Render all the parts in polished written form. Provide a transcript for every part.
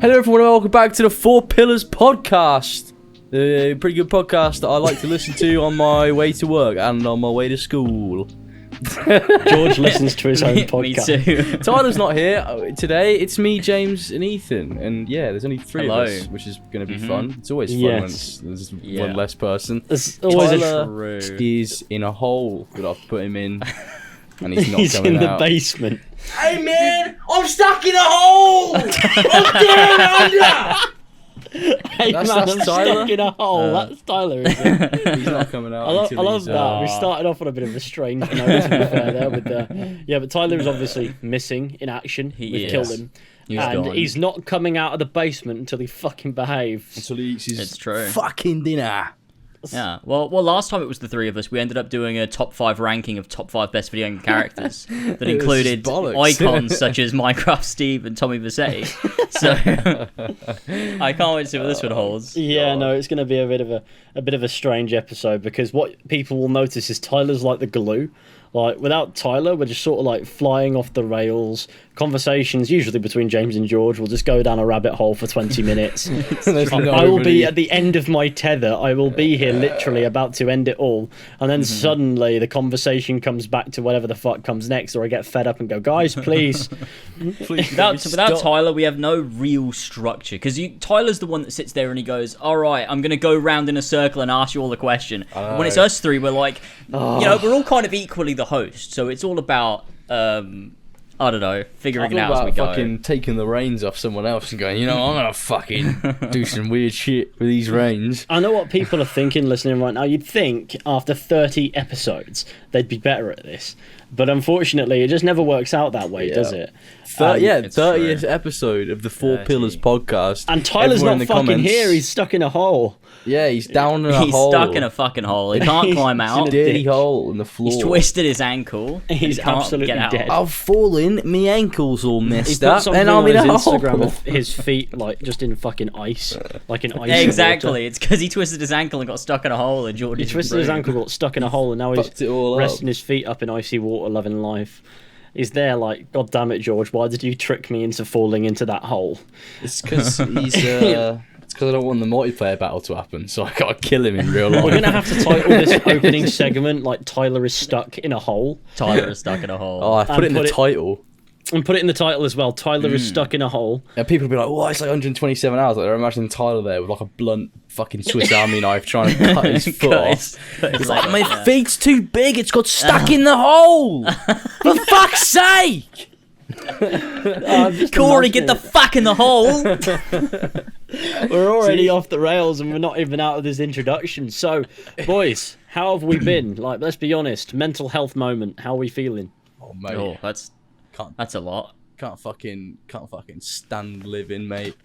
Hello everyone and welcome back to the Four Pillars podcast. The pretty good podcast that I like to listen to on my way to work and on my way to school. George listens to his own podcast. Me too. Tyler's not here today. It's me, James, and Ethan. And yeah, there's only three of us, which is going to be fun. It's always fun when there's one less person. There's always Tyler is in a hole that I've put him in. And he's not he's coming in the out. basement. Hey man, I'm stuck in a hole! I'm down under! Hey That's man, I'm Tyler. stuck in a hole. That's Tyler, isn't it? He's not coming out. I until love he's, that. We started off on a bit of a strange note, to be fair, there with the... Yeah, but Tyler is obviously missing in action. We've killed him. He's not coming out of the basement until he fucking behaves. Until he eats his It's true. fucking dinner. Yeah. Well, last time it was the three of us. We ended up doing a top 5 ranking of top 5 best video game characters that included icons such as Minecraft Steve and Tommy Vercetti. So I can't wait to see what this one holds. Yeah, no, it's going to be a bit of a strange episode because what people will notice is Tyler's like the glue. Like, without Tyler, we're just sort of like flying off the rails. Conversations, usually between James and George, will just go down a rabbit hole for 20 minutes. I will be at the end of my tether. I will be here literally about to end it all. And then suddenly the conversation comes back to whatever the fuck comes next, or I get fed up and go, guys, please. Without Tyler, we have no real structure. Because Tyler's the one that sits there and he goes, all right, I'm going to go round in a circle and ask you all the question. When it's us three, we're like, you know, we're all kind of equally the host. So it's all about... I don't know, figuring it out as we go. Fucking taking the reins off someone else and going, you know, I'm gonna fucking do some weird shit with these reins. I know what people are thinking listening right now. You'd think after 30 episodes they'd be better at this, but unfortunately it just never works out that way, does it? 30th episode of the Four Pillars podcast. And Tyler's not fucking here, he's stuck in a hole. Yeah, he's down in a hole. He's stuck in a fucking hole. He can't climb out. He's in a dirty hole in the floor. He's twisted his ankle. He's absolutely get out. dead. I've fallen, my ankle's all messed up, and I'm in a hole. Instagram of his feet like just in fucking ice, like in ice. Exactly. Water. It's because he twisted his ankle and got stuck in a hole. And George He twisted his ankle, got stuck in a hole, and now he's resting his feet up in icy water, loving life. He's there like, God damn it, George, why did you trick me into falling into that hole? It's because he's... It's because I don't want the multiplayer battle to happen, so I gotta kill him in real life. We're going to have to title this opening segment like Tyler is stuck in a hole. Tyler is stuck in a hole. Oh, I put it in the title. And put it in the title as well. Tyler is stuck in a hole. And people will be like, "Oh, it's like 127 hours." Like they're imagining Tyler there with like a blunt fucking Swiss Army knife trying to cut his foot off. It's like, my feet's too big. It's got stuck in the hole. For fuck's sake! Corey, get the fuck in the hole! We're already off the rails and we're not even out of this introduction. So, boys, how have we been? Like, let's be honest. Mental health moment. How are we feeling? Oh, mate. Oh, that's a lot. Can't fucking stand living, mate.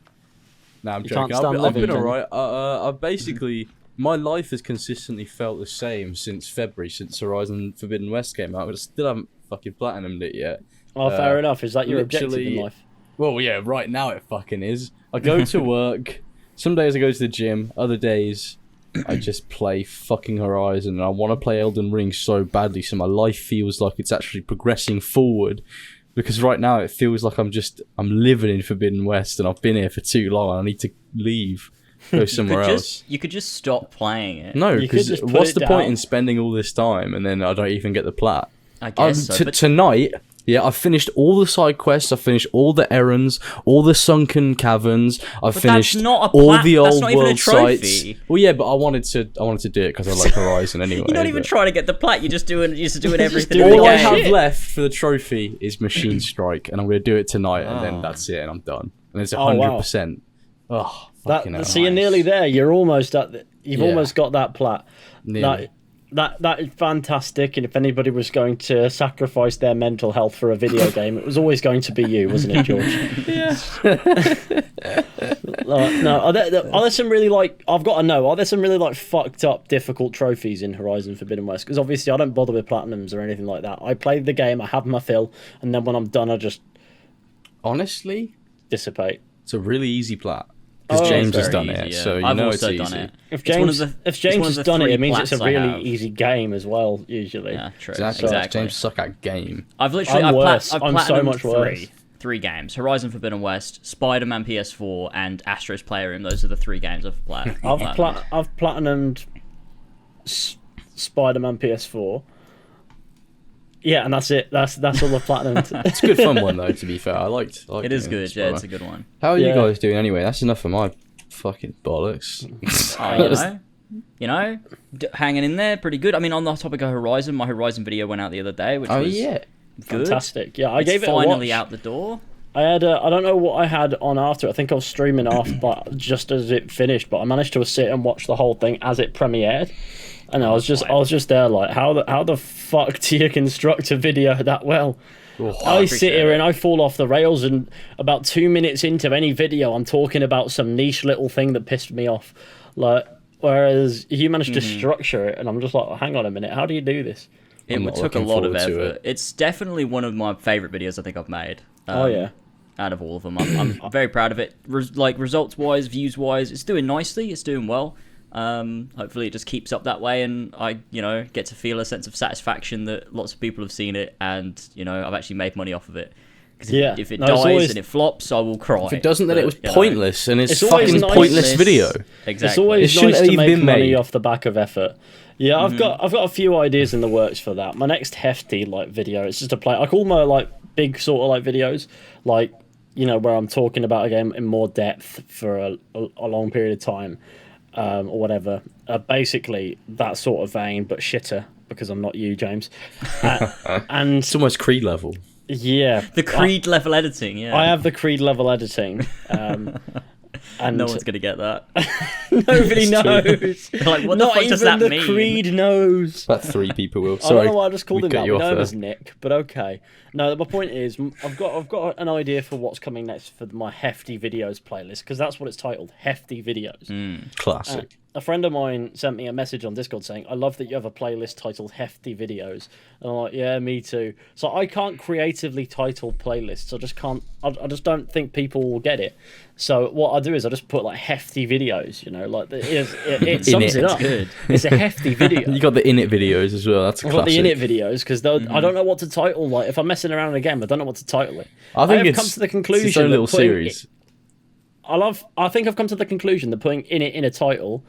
Nah, I'm You joking. can't stand I've been living, alright. I've basically... My life has consistently felt the same since February, since Horizon Forbidden West came out. But I still haven't fucking platinumed it yet. Oh, fair enough. Is that your objective in life? Well, yeah, right now it fucking is. I go to work. Some days I go to the gym. Other days I just play fucking Horizon. And I want to play Elden Ring so badly, so my life feels like it's actually progressing forward. Because right now it feels like I'm living in Forbidden West and I've been here for too long and I need to leave. Go somewhere else. You could just stop playing it. No, because what's the point in spending all this time and then I don't even get the plat? I guess so, but... Tonight... Yeah, I've finished all the side quests. I've finished all the errands, all the sunken caverns. I've finished all the old world sites. Well, yeah, but I wanted to do it because I like Horizon anyway. You're not even trying to get the plat. You're just doing everything. All I have left for the trophy is Machine Strike, and I'm going to do it tonight, and then that's it, and I'm done. And it's 100%. Oh, fucking hell. So you're nearly there. You're almost at. You've almost got that plat. Nearly. That is fantastic, and if anybody was going to sacrifice their mental health for a video game, it was always going to be you, wasn't it, George? Yeah. No, are there some really like... I've got to know, are there some really like fucked up, difficult trophies in Horizon Forbidden West? Because obviously I don't bother with platinums or anything like that. I play the game, I have my fill, and then when I'm done, I just... Honestly? Dissipate. It's a really easy plat. Because James has done it, so you know it's easy. If James has done it, it means it's a really easy game as well, usually. Yeah, true. Exactly. James suck at game. I've literally... I'm worse. I'm so much worse. 3 games: Horizon Forbidden West, Spider-Man PS4, and Astro's Playroom. Those are the 3 games I've played. I've platinumed Spider-Man PS4. Yeah, and that's it. That's all the platinumed. It's a good fun one though. To be fair, I liked It is good. Yeah, it's a good one. How are you guys doing anyway? That's enough of my fucking bollocks. Hanging in there, pretty good. I mean, on the topic of Horizon, my Horizon video went out the other day, which was good. Fantastic. Yeah, I gave it finally a watch. out the door. I had I don't know what I had on after. I think I was streaming off, but just as it finished. But I managed to sit and watch the whole thing as it premiered, and I was just there like, how the fuck do you construct a video that well? I sit here and I fall off the rails, and about 2 minutes into any video, I'm talking about some niche little thing that pissed me off, like. Whereas you managed to structure it, and I'm just like, hang on a minute, how do you do this? It took a lot of effort. It's definitely one of my favourite videos I think I've made. Out of all of them, I'm very proud of it. Results-wise, views-wise, it's doing nicely. It's doing well. Hopefully, it just keeps up that way, and I, get to feel a sense of satisfaction that lots of people have seen it, and I've actually made money off of it. Because if it dies and it flops, I will cry. If it doesn't, then it was pointless, and it's fucking pointless video. Exactly. It's always nice to make money off the back of effort. Yeah, I've got a few ideas in the works for that. My next hefty video, it's just a play. I call my big sort of videos where I'm talking about a game in more depth for a long period of time, or whatever. Basically that sort of vein, but shitter because I'm not you, James. And it's almost Creed level. Yeah, the Creed level editing. Yeah, I have the Creed level editing, and no one's gonna get that. Nobody knows. Like, what the fuck does that mean? Not even the Creed knows. About 3 people will. Sorry, I don't know why I just called him that. We know him as Nick, but okay. No, my point is, I've got an idea for what's coming next for my hefty videos playlist, because that's what it's titled, hefty videos. Classic. A friend of mine sent me a message on Discord saying, I love that you have a playlist titled Hefty Videos. And I'm like, yeah, me too. So I can't creatively title playlists. I just don't think people will get it. So what I do is I just put hefty videos, it sums it up. Good. It's a hefty video. You got the in it videos as well. That's a classic. I've got the in it videos because I don't know what to title. If I'm messing around in a game, I don't know what to title it. I think I've come to the conclusion it's its own little series. I think I've come to the conclusion that putting in it in a title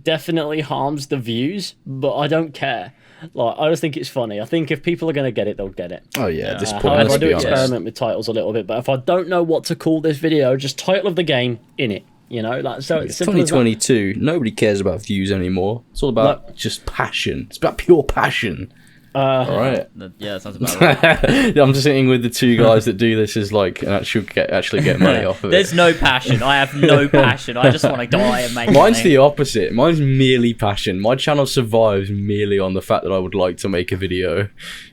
definitely harms the views, but I don't care. I just think it's funny. I think if people are going to get it, they'll get it. Oh yeah, at this point, however, I do experiment with titles a little bit, but if I don't know what to call this video, just title of the game in it. So it's 2022. Nobody cares about views anymore. It's all about just passion. It's about pure passion. All right. Yeah, that sounds about right. I'm just sitting with the 2 guys that do this as actually get money off of it. There's no passion. I have no passion. I just want to die and make Mine's money. the opposite. Mine's merely passion. My channel survives merely on the fact that I would like to make a video.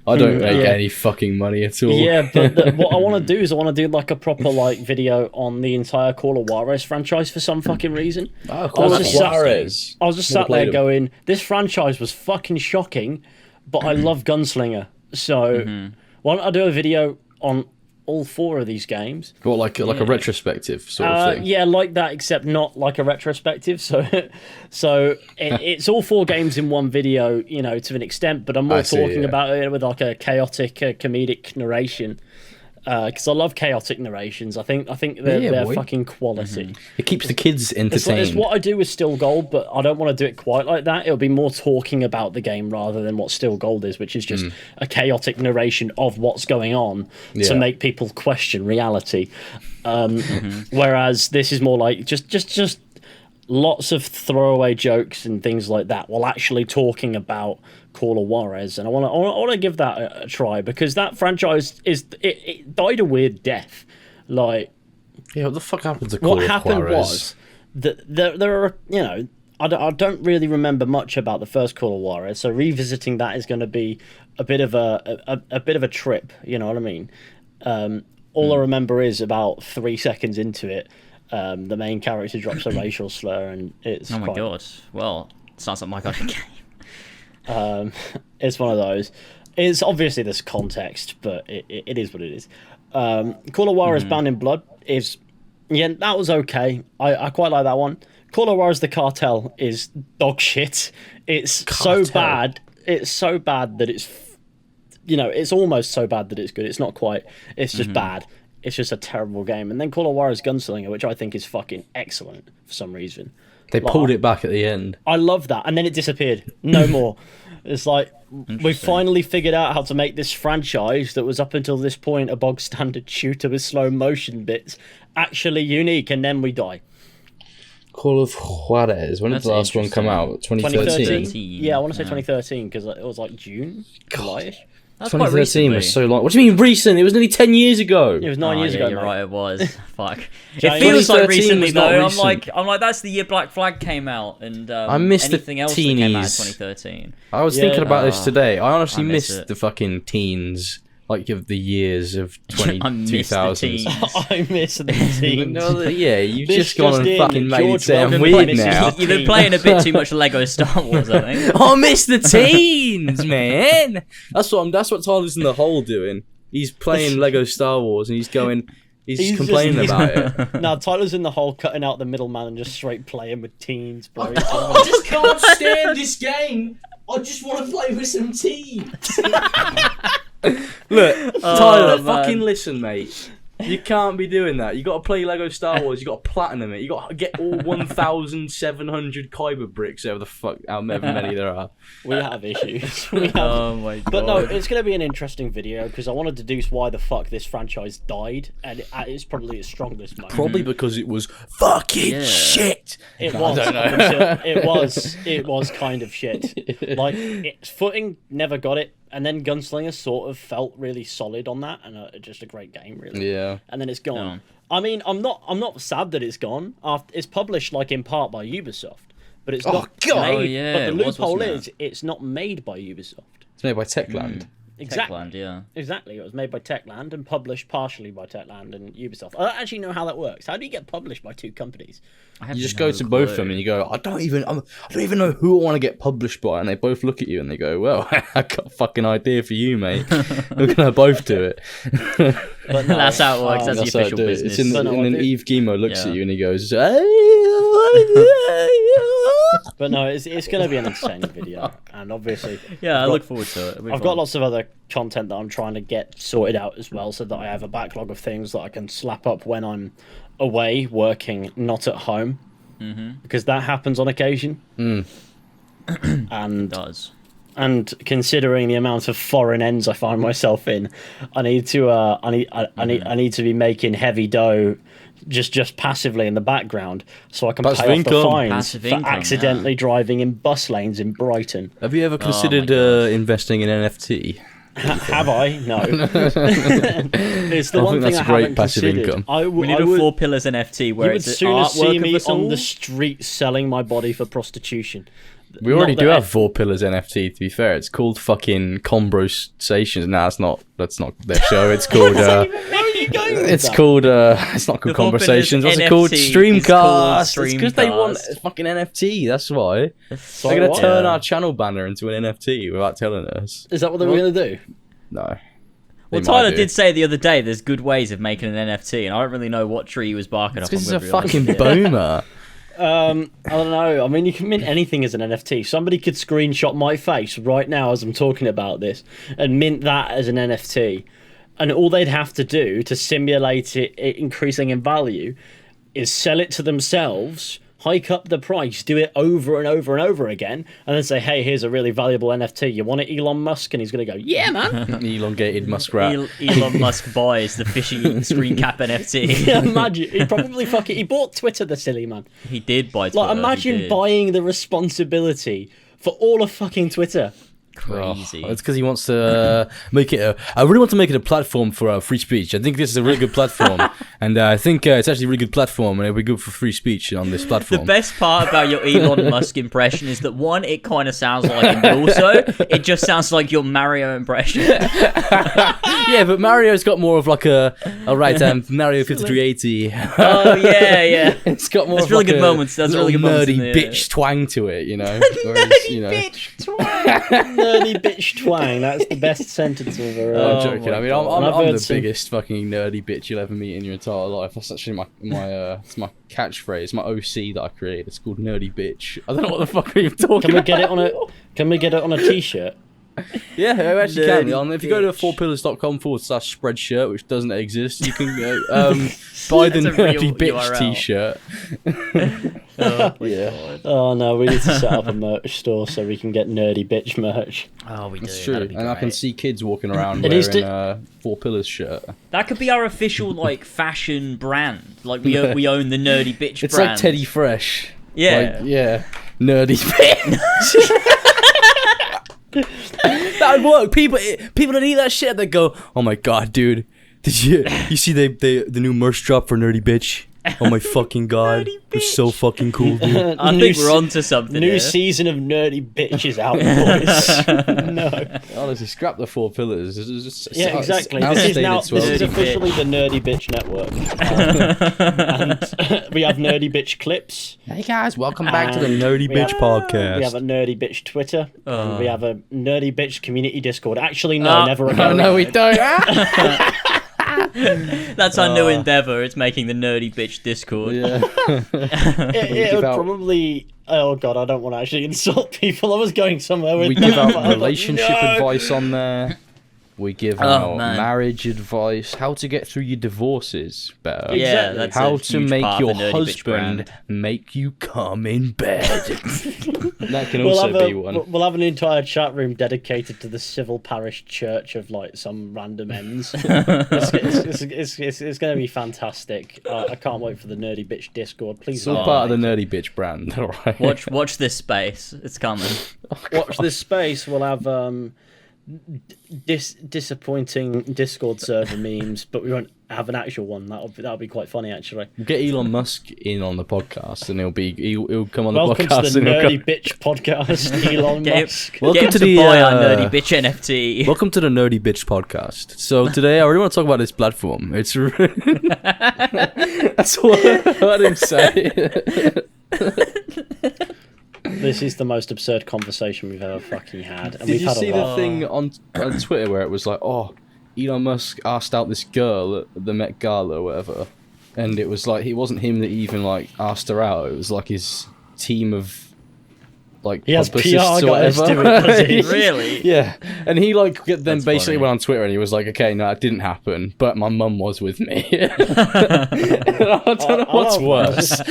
I don't make any fucking money at all. Yeah, but what I want to do is I want to do a proper video on the entire Call of Juarez franchise for some fucking reason. Oh, Call of Juarez. I was just sat there going, this franchise was fucking shocking, but I love Gunslinger. So why don't I do a video on all 4 of these games? Well, like a retrospective sort of thing. Yeah, like that, except not like a retrospective. So it's all 4 games in one video, to an extent, but I'm more talking about it with a chaotic comedic narration. Because I love chaotic narrations. I think they're fucking quality. It keeps the kids entertained. It's what I do with Still Gold, but I don't want to do it quite like that. It'll be more talking about the game rather than what Still Gold is, which is just a chaotic narration of what's going on to make people question reality. Whereas this is more like just lots of throwaway jokes and things like that while actually talking about Call of Juarez, and I want to give that a try because that franchise it died a weird death. What the fuck happened to Call of Juarez? What happened was that there are I don't really remember much about the first Call of Juarez, so revisiting that is going to be a bit of a trip. You know what I mean? All I remember is about 3 seconds into it, the main character drops a racial slur, and it's oh my god. Well, sounds like my kind of game. It's one of those. It's obviously this context, but it is what it is. Call of Juarez Bound in Blood is that was okay. I quite like that one. Call of Juarez The Cartel is dog shit. It's so bad. It's so bad that it's it's almost so bad that it's good. It's not quite. It's just bad. it's just a terrible game. And then Call of Juarez Gunslinger, which I think is fucking excellent for some reason. They pulled it back at the end. I love that, and then it disappeared. No more. It's like we finally figured out how to make this franchise that was up until this point a bog standard shooter with slow motion bits actually unique, and then we die. Call of Juarez. When did the last one come out? 2013? Yeah, I want to say 2013 because it was like June, July-ish. That's 2013 was so long. What do you mean recent? It was nearly 10 years ago. It was 9 years ago. You're mate. right, it was. Fuck. It James, feels like 2013 recently was not though. recent. I'm like, that's the year Black Flag came out, and I missed anything the else that came out in teenies. 2013. I was thinking about this today. I honestly I miss missed it. the fucking teens, like of the years of I miss the 2000s. teens. I miss the teams. No, yeah, you've This just gone just and in, fucking made it George sound Logan weird misses now. the You've been playing a bit too much Lego Star Wars, I think. I miss the teens, man. That's what Tyler's in the hole doing. He's playing Lego Star Wars and he's He's complaining just- about it. No, Tyler's in the hole, cutting out the middleman and just straight playing with teens, bro. I just can't stand this game. I just want to play with some teens. Look, Tyler, man. fucking listen, mate. You can't be doing that. You got to play Lego Star Wars. You got to platinum it. You got to get all 1,700 Kyber bricks, however many there are. We have issues. We have. Oh my god. But no, it's going to be an interesting video because I want to deduce why the fuck this franchise died, and it's probably its strongest moment. Probably because it was fucking shit. It No, was. I don't know. It was kind of shit. Like its footing never got it, and then Gunslinger sort of felt really solid on that, and just a great game, really. Yeah. And then it's gone. No. I mean, I'm not sad that it's gone. It's published like in part by Ubisoft, but it's not God. made. Oh, yeah, but the it was, loophole wasn't is it's not made by Ubisoft. It's made by Techland. Exactly. Techland, yeah. Exactly. It was made by Techland and published partially by Techland and Ubisoft. I don't actually know how that works. How do you get published by two companies? You just go to both of them and you go, I don't even know who I want to get published by, and they both look at you and they go, well, I got a fucking idea for you, mate. We're gonna both do it. But no, That's how it works. That's the That's how I official do it. business. It's But no, and then I do- Eve Gimo looks Yeah. at you and he goes, But no, it's going to be an insane video, and obviously, Yeah, I look forward to it. It'll be I've got fun. lots of other content that I'm trying to get sorted out as well, so that I have a backlog of things that I can slap up when I'm away working, not at home, because that happens on occasion. Mm. And It does. and considering the amount of foreign ends I find myself in, I need to I need to be making heavy dough just passively in the background so I can Passive pay off the income. fines Passive for income, accidentally driving in bus lanes in Brighton. Have you ever considered gosh. investing in NFT? Have I? No. It's the I one think thing that's I a great haven't passive considered. income. We need a Four Pillars NFT where You would it's sooner see artwork me of us on all. the street selling my body for prostitution. We already Not do that- have Four Pillars NFT. To be fair, it's called fucking Conversations. Nah, that's not their show. It's called. Where are you going with It's that? called. It's not called The Four Pillars Conversations. What's it called? NFT is Streamcast. called It's because they want Streamcast. a fucking NFT. That's why So they're gonna what? turn our channel banner into an NFT without telling us. Is that what they were going to do? No. Well, They might Tyler do. did say the other day there's good ways of making an NFT, and I don't really know what tree he was barking up on. Because it's a whether he liked fucking it. boomer. I don't know. I mean, you can mint anything as an NFT. Somebody could screenshot my face right now as I'm talking about this and mint that as an NFT. And all they'd have to do to simulate it increasing in value is sell it to themselves, hike up the price, do it over and over and over again, and then say, hey, here's a really valuable NFT. You want it, Elon Musk? And he's going to go, yeah, man. Elongated muskrat. Elon Musk buys the fishy screen cap NFT. Imagine. He bought Twitter, the silly man. He did buy Twitter. Like, he imagine did. buying the responsibility for all of fucking Twitter. Crazy. Oh, it's because he wants to make it. I really want to make it a platform for free speech. I think this is a really good platform, and I think it's actually a really good platform, and it'll be good for free speech on this The platform. best part about your Elon Musk impression is that one, it kind of sounds like him, but also it just sounds like your Mario impression. Yeah, but Mario's got more of like Mario 5380. Oh yeah, yeah. It's got more. That's of really like good a moments. That's little really good moments nerdy in the- bitch twang to it, you know. Whereas, you know, Nerdy bitch twang. That's the best sentence I've ever I'm heard. joking. my I mean, God. I'm, I've I'm heard the some- biggest fucking nerdy bitch you'll ever meet in your entire life. That's actually my it's my catchphrase, my OC that I created. It's called nerdy bitch. I don't know what the fuck are you talking Can we about. get it on a? Can we get it on a T-shirt? Yeah, I actually can. Nerdy If you go to bitch. 4pillars.com/spreadshirt, which doesn't exist, you can buy the That's a real Nerdy Bitch URL. t-shirt. Oh, Yeah. Oh no, we need to set up a merch store so we can get nerdy bitch merch. Oh, we do. It's true. That'd be And I can great. see kids walking around It needs wearing to- a 4 Pillars shirt. That could be our official like fashion brand. Like we own the Nerdy Bitch It's brand. like Teddy Fresh. Yeah. Like, yeah. Nerdy Bitch. That would work. People that eat that shit, they go, "Oh my god, dude! Did you see the new merch drop for Nerdy Bitch? Oh my fucking god, Nerdy it's so fucking cool, dude." I think we're onto something. New here. season of nerdy bitches out, boys. No. Honestly, scrap the 4 Pillars. It's Yeah, it's exactly. outdated This is Nerdy officially Bitch. the Nerdy Bitch Network. And we have Nerdy Bitch clips. Hey guys, welcome back to the And Nerdy we Bitch have- podcast. We have a Nerdy Bitch Twitter. And we have a Nerdy Bitch community Discord. Actually, no, Oh. never Oh again. no, we don't. That's our new endeavor. It's making the Nerdy Bitch Discord. Yeah. It would out- probably. Oh god, I don't want to actually insult people. I was going somewhere with We that, give but I was out like, relationship no. advice on there. We give Oh, out man. marriage advice, how to get through your divorces better. Yeah, Exactly. that's How a to huge make part your of the Nerdy Bitch husband brand. make you come in bed. That can We'll also have, be one. we'll have an entire chat room dedicated to the civil parish church of like some random ends. It's going to be fantastic. I can't wait for the Nerdy Bitch Discord. Please It's all don't part of the mind. Nerdy Bitch brand, alright? Watch this space. It's coming. Watch this space. We'll have disappointing Discord server memes, but we won't have an actual one. That'll be quite funny actually. We'll get Elon Musk in on the podcast, and he'll come on Welcome the podcast. to the and he'll Nerdy go, Bitch podcast, Elon Get Musk. him, Welcome get him to to the, buy our uh, Nerdy Bitch NFT. Welcome to the Nerdy Bitch podcast. So today I really want to talk about this platform. It's that's what I heard him say. This is the most absurd conversation we've ever fucking had. And Did we've you had see a the lot. thing on Twitter where it was like, oh, Elon Musk asked out this girl at the Met Gala or whatever, and it was like it wasn't him that even like asked her out. It was like his team of like He has PR publicists or guys whatever. do it, does he? Really? Yeah, and he like then That's basically funny. went on Twitter and he was like, okay, no, it didn't happen, but my mum was with me. I don't know what's I love worse.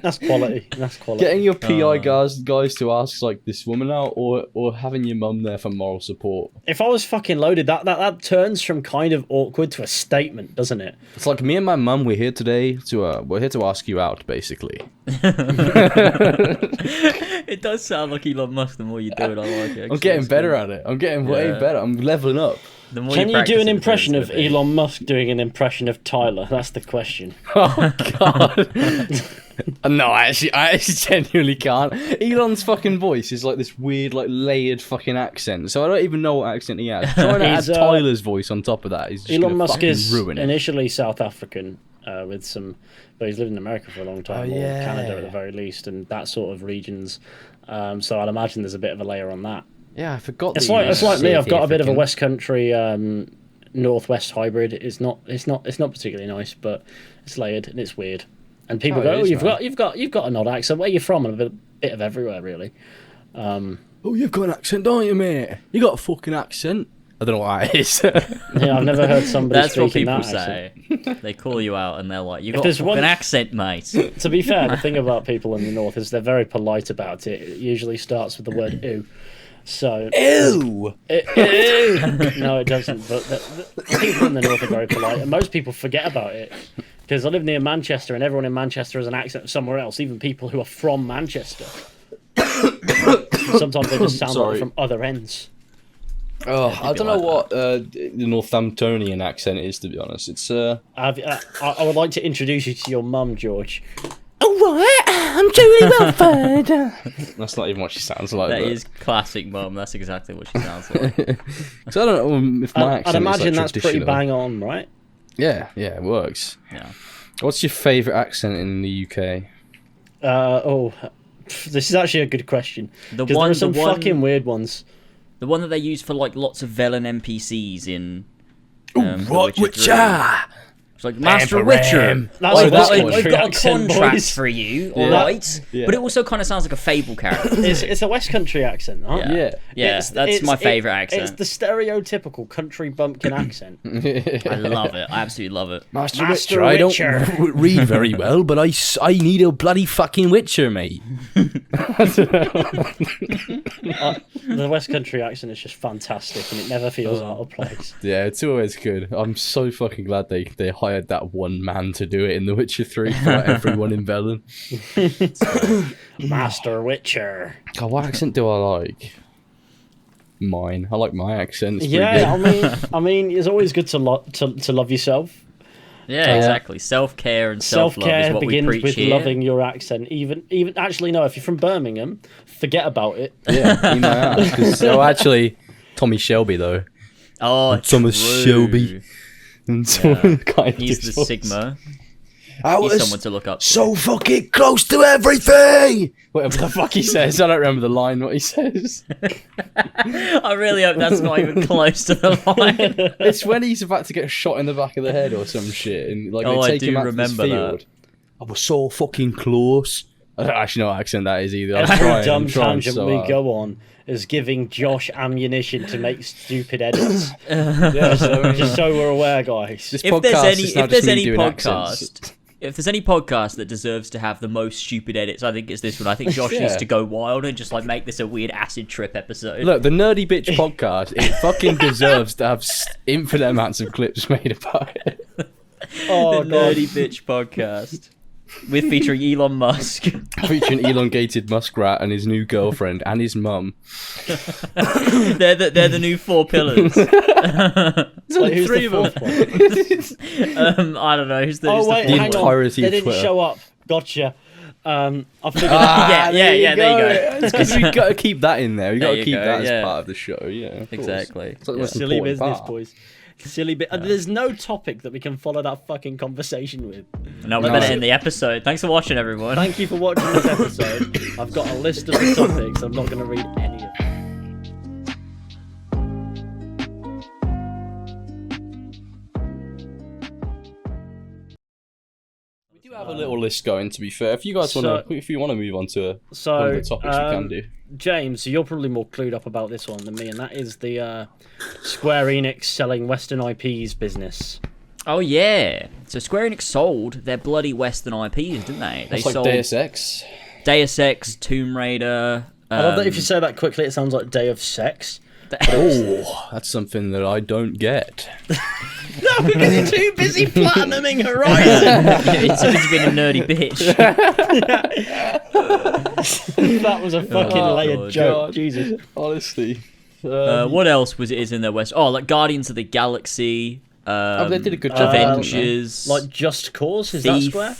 That's quality. That's quality. Getting your PI guys to ask like this woman out, or having your mum there for moral support. If I was fucking loaded, that turns from kind of awkward to a statement, doesn't it? It's like me and my mum. We're here today we're here to ask you out, basically. It does sound like Elon Musk the more you do it. I like it. I'm getting better at it. I'm getting way Yeah. better. I'm leveling up. The more Can you practice do it, an the impression better of it's gonna be. Elon Musk doing an impression of Tyler? That's the question. Oh god. No, I actually genuinely can't. Elon's fucking voice is like this weird, like layered fucking accent. So I don't even know what accent he has. Trying to add He's, Tyler's voice on top of that is just Elon gonna Musk fucking is ruin it. initially South African, with some, but he's lived in America for a long time, Oh, or yeah. Canada at the very least, and that sort of regions. So I'd imagine there's a bit of a layer on that. Yeah, I forgot. It's that he like was me. I've got a bit of a African. West Country, Northwest hybrid. It's not particularly nice, but it's layered and it's weird. And people Oh, go, it "Oh, is, you've man. got an odd accent. Where are you from?" And a bit of everywhere, really. Oh, you've got an accent, don't you, mate? You got a fucking accent. I don't know what that is. Yeah, I've never heard somebody That's what speak in people that accent. say. They call you out and they're like, "You got a there's fucking one- accent, mate." To be fair, the thing about people in the north is they're very polite about it. It usually starts with the word "ooh." So Ew. no, it doesn't. But the people in the north are very polite, and most people forget about it. Because I live near Manchester, and everyone in Manchester has an accent somewhere else, even people who are from Manchester. Sometimes they just sound like Sorry. they're from other ends. Oh, I don't know like what the Northamptonian accent is, to be honest. It's I would like to introduce you to your mum, George. Alright, I'm Julie Welford. That's not even what she sounds like. That but- is classic, mum. That's exactly what she sounds like. So I don't know if my accent I'd imagine is like that's pretty traditional. bang on, right? Yeah, it works. Yeah. What's your favourite accent in the UK? This is actually a good question. The Because there one- are some the one- fucking weird ones. The one that they use for like lots of villain NPCs in. Right, The Witcher Witcher! 3. It's like Master Witcher. I've got a contract for you, all right. Yeah. But it also kind of sounds like a Fable character. It's a West Country accent, huh? Yeah. That's my favourite accent. It's the stereotypical country bumpkin accent. I love it. I absolutely love it. Master Witcher. I don't read very well, but I need a bloody fucking Witcher, mate. The West Country accent is just fantastic, and it never feels out of place. Yeah, it's always good. I'm so fucking glad they hired that one man to do it in The Witcher 3 for everyone in Velen. Master Witcher. God, what accent do I like? Mine. I like my accent. I mean, it's always good to love yourself. Yeah, exactly. Self-care and self-love is what we preach with here. loving your accent. Even actually, no. If you're from Birmingham, forget about it. Yeah, you might. So actually, Tommy Shelby though. Oh, Thomas Shelby. And he's the Sigma. He's someone to look up to. So fucking close to everything. Whatever the fuck he says, I don't remember the line. What he says. I really hope that's not even close to the line. It's when he's about to get shot in the back of the head or some shit, and like they take him out to this field. I was so fucking close. I don't actually know what accent that is either. Every dumb tangent we go on is giving Josh ammunition to make stupid edits. Just so we're aware, guys. If there's any podcast that deserves to have the most stupid edits, I think it's this one. I think Josh needs to go wild and just like make this a weird acid trip episode. Look, the Nerdy Bitch podcast, it fucking deserves to have infinite amounts of clips made about it. The Nerdy Bitch podcast. With featuring Elon Musk. Featuring elongated muskrat and his new girlfriend and his mum. They're the new 4 pillars. Who's three of them. I don't know. Who's the hang entirety on. of They didn't Twitter. show up. Gotcha. I figured there you go. It's because you've got to keep that in there. You've got to keep that as yeah. part of the show. Yeah, Exactly. It's like the most silly important business, part. boys. Silly bit. There's no topic that we can follow that fucking conversation with. No, we're going to end the episode. Thanks for watching, everyone. Thank you for watching this episode. I've got a list of the topics. I'm not going to read any of them. We do have a little list going. To be fair, if you guys want to move on to one of the topics, we can do. James, so you're probably more clued up about this one than me, and that is the Square Enix selling Western IPs business. Oh yeah, so Square Enix sold their bloody Western IPs, didn't they? They sold Deus Ex. Deus Ex, Tomb Raider. I love that if you say that quickly, it sounds like Day of Sex. That's something that I don't get. No, because you're too busy platinuming Horizon. It's being a nerdy bitch. That was a fucking layered joke. God. Jesus. Honestly. What else is in their West? Oh, like Guardians of the Galaxy. They did a good job. Avengers. Like Just Cause, is Thief, that Square?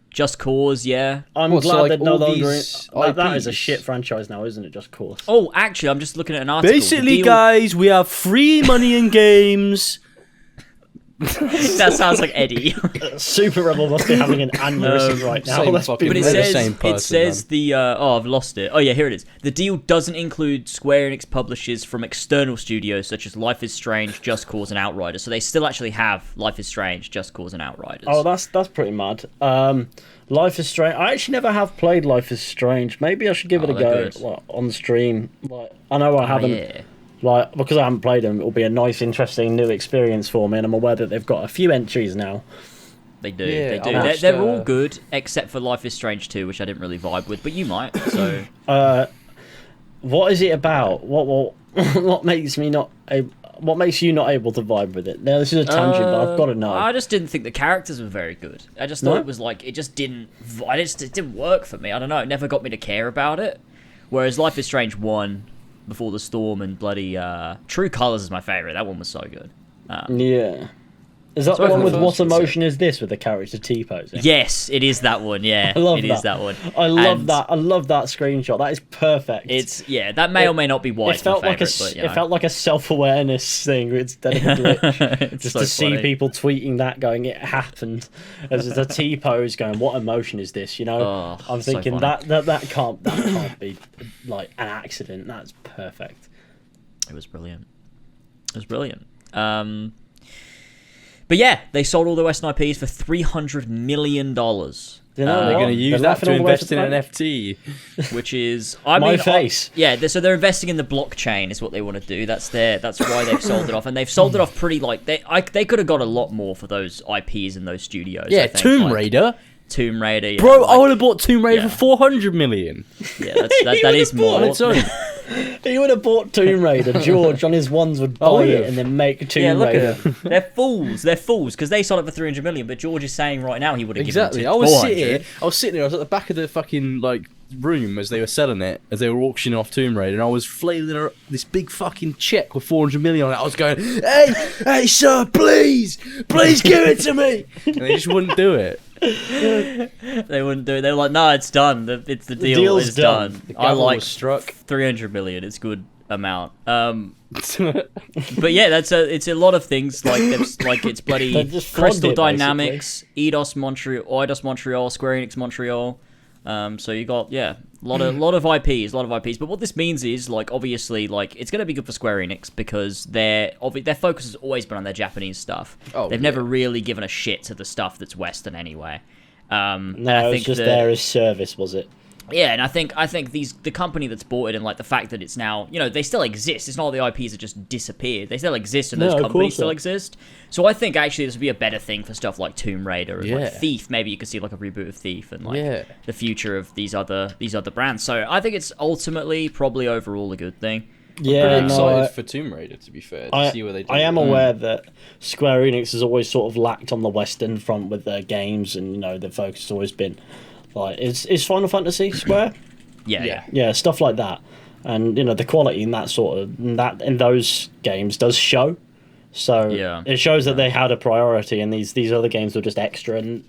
Just Cause, yeah. I'm Well, so, glad like, they're no all longer. these That is a IPs. shit franchise now, isn't it? Just Cause. Oh, actually, I'm just looking at an article. Basically, guys, we have free money in games. That sounds like Eddie. Super Rebel must be having an aneurysm right now. same Let's fucking- But be it They're the says, same person, I've lost it. Oh yeah, here it is. The deal doesn't include Square Enix publishers from external studios such as Life is Strange, Just Cause, and Outriders. So they still actually have Life is Strange, Just Cause, and Outriders. Oh, that's pretty mad. Life is Strange. I actually never have played Life is Strange. Maybe I should give it a go on stream. I know I haven't. Yeah. Because I haven't played them, it will be a nice, interesting new experience for me, and I'm aware that they've got a few entries now. They do. Yeah, they do. I watched, They're all good except for Life is Strange 2, which I didn't really vibe with, but you might. So. What is it about? What makes me not? What makes you not able to vibe with it? Now this is a tangent, but I've got to know. I just didn't think the characters were very good. I just thought it was like it didn't work for me. I don't know. It never got me to care about it. Whereas Life is Strange 1, Before the Storm, and bloody True Colors is my favorite. That one was so good. Yeah. Is that the one with What Emotion Is This with the character T-posing? Yes, it is that one. Yeah, I love it that. is that one. I love that. I love that screenshot. That is perfect. That may or may not be why It felt like it felt like a self-awareness thing instead of a glitch. Just to see people tweeting that, going, "It happened," as a T-pose, going, "What emotion is this?" You know, I'm thinking that can't be like an accident. That's perfect. It was brilliant. It was brilliant. But yeah, they sold all the Western IPs for $300 million. You know They're what? going to use They're that to laughing all the way invest to in the an bank. NFT. Which is face. So they're investing in the blockchain is what they want to do. That's why they've sold it off, and they've sold it off pretty like they could have got a lot more for those IPs and those studios. Yeah, I think, Tomb Raider. Tomb Raider, yeah, Bro, I would have bought Tomb Raider yeah. for 400 million. Yeah, that is more. On its own. He would have bought Tomb Raider. George on his ones would buy it and then make Tomb Raider. At them. They're fools. They're fools because they sold it for 300 million. But George is saying right now he would have Exactly. given I it was 400. sitting there. I was at the back of the fucking like room as they were selling it, as they were auctioning off Tomb Raider, and I was flailing this big fucking check with 400 million on it. I was going, hey, sir, please give it to me, and they just wouldn't do it. They wouldn't do it. They were like, no, it's done. The deal deal's is done. The I gavel like was struck. 300 million. It's good amount. But yeah, it's a lot of things like it's bloody They just flogged Crystal it, Dynamics, Eidos Montreal, Square Enix Montreal. So you got a lot of IPs. But what this means is like obviously like it's gonna be good for Square Enix because their focus has always been on their Japanese stuff. They've never really given a shit to the stuff that's Western anyway. No, it was just there as service, was it? Yeah, and I think the company that's bought it and like the fact that it's now, they still exist. It's not all the IPs that just disappeared. They still exist and those companies still exist. So I think actually this would be a better thing for stuff like Tomb Raider and like Thief. Maybe you could see like a reboot of Thief and like the future of these other brands. So I think it's ultimately probably overall a good thing. Yeah, I'm pretty excited for Tomb Raider, to be fair, to see where they do. I am aware that Square Enix has always sort of lacked on the Western front with their games, and the focus has always been like is Final Fantasy Square? Yeah, stuff like that, and the quality in in those games does show. So it shows that they had a priority, and these other games were just extra, and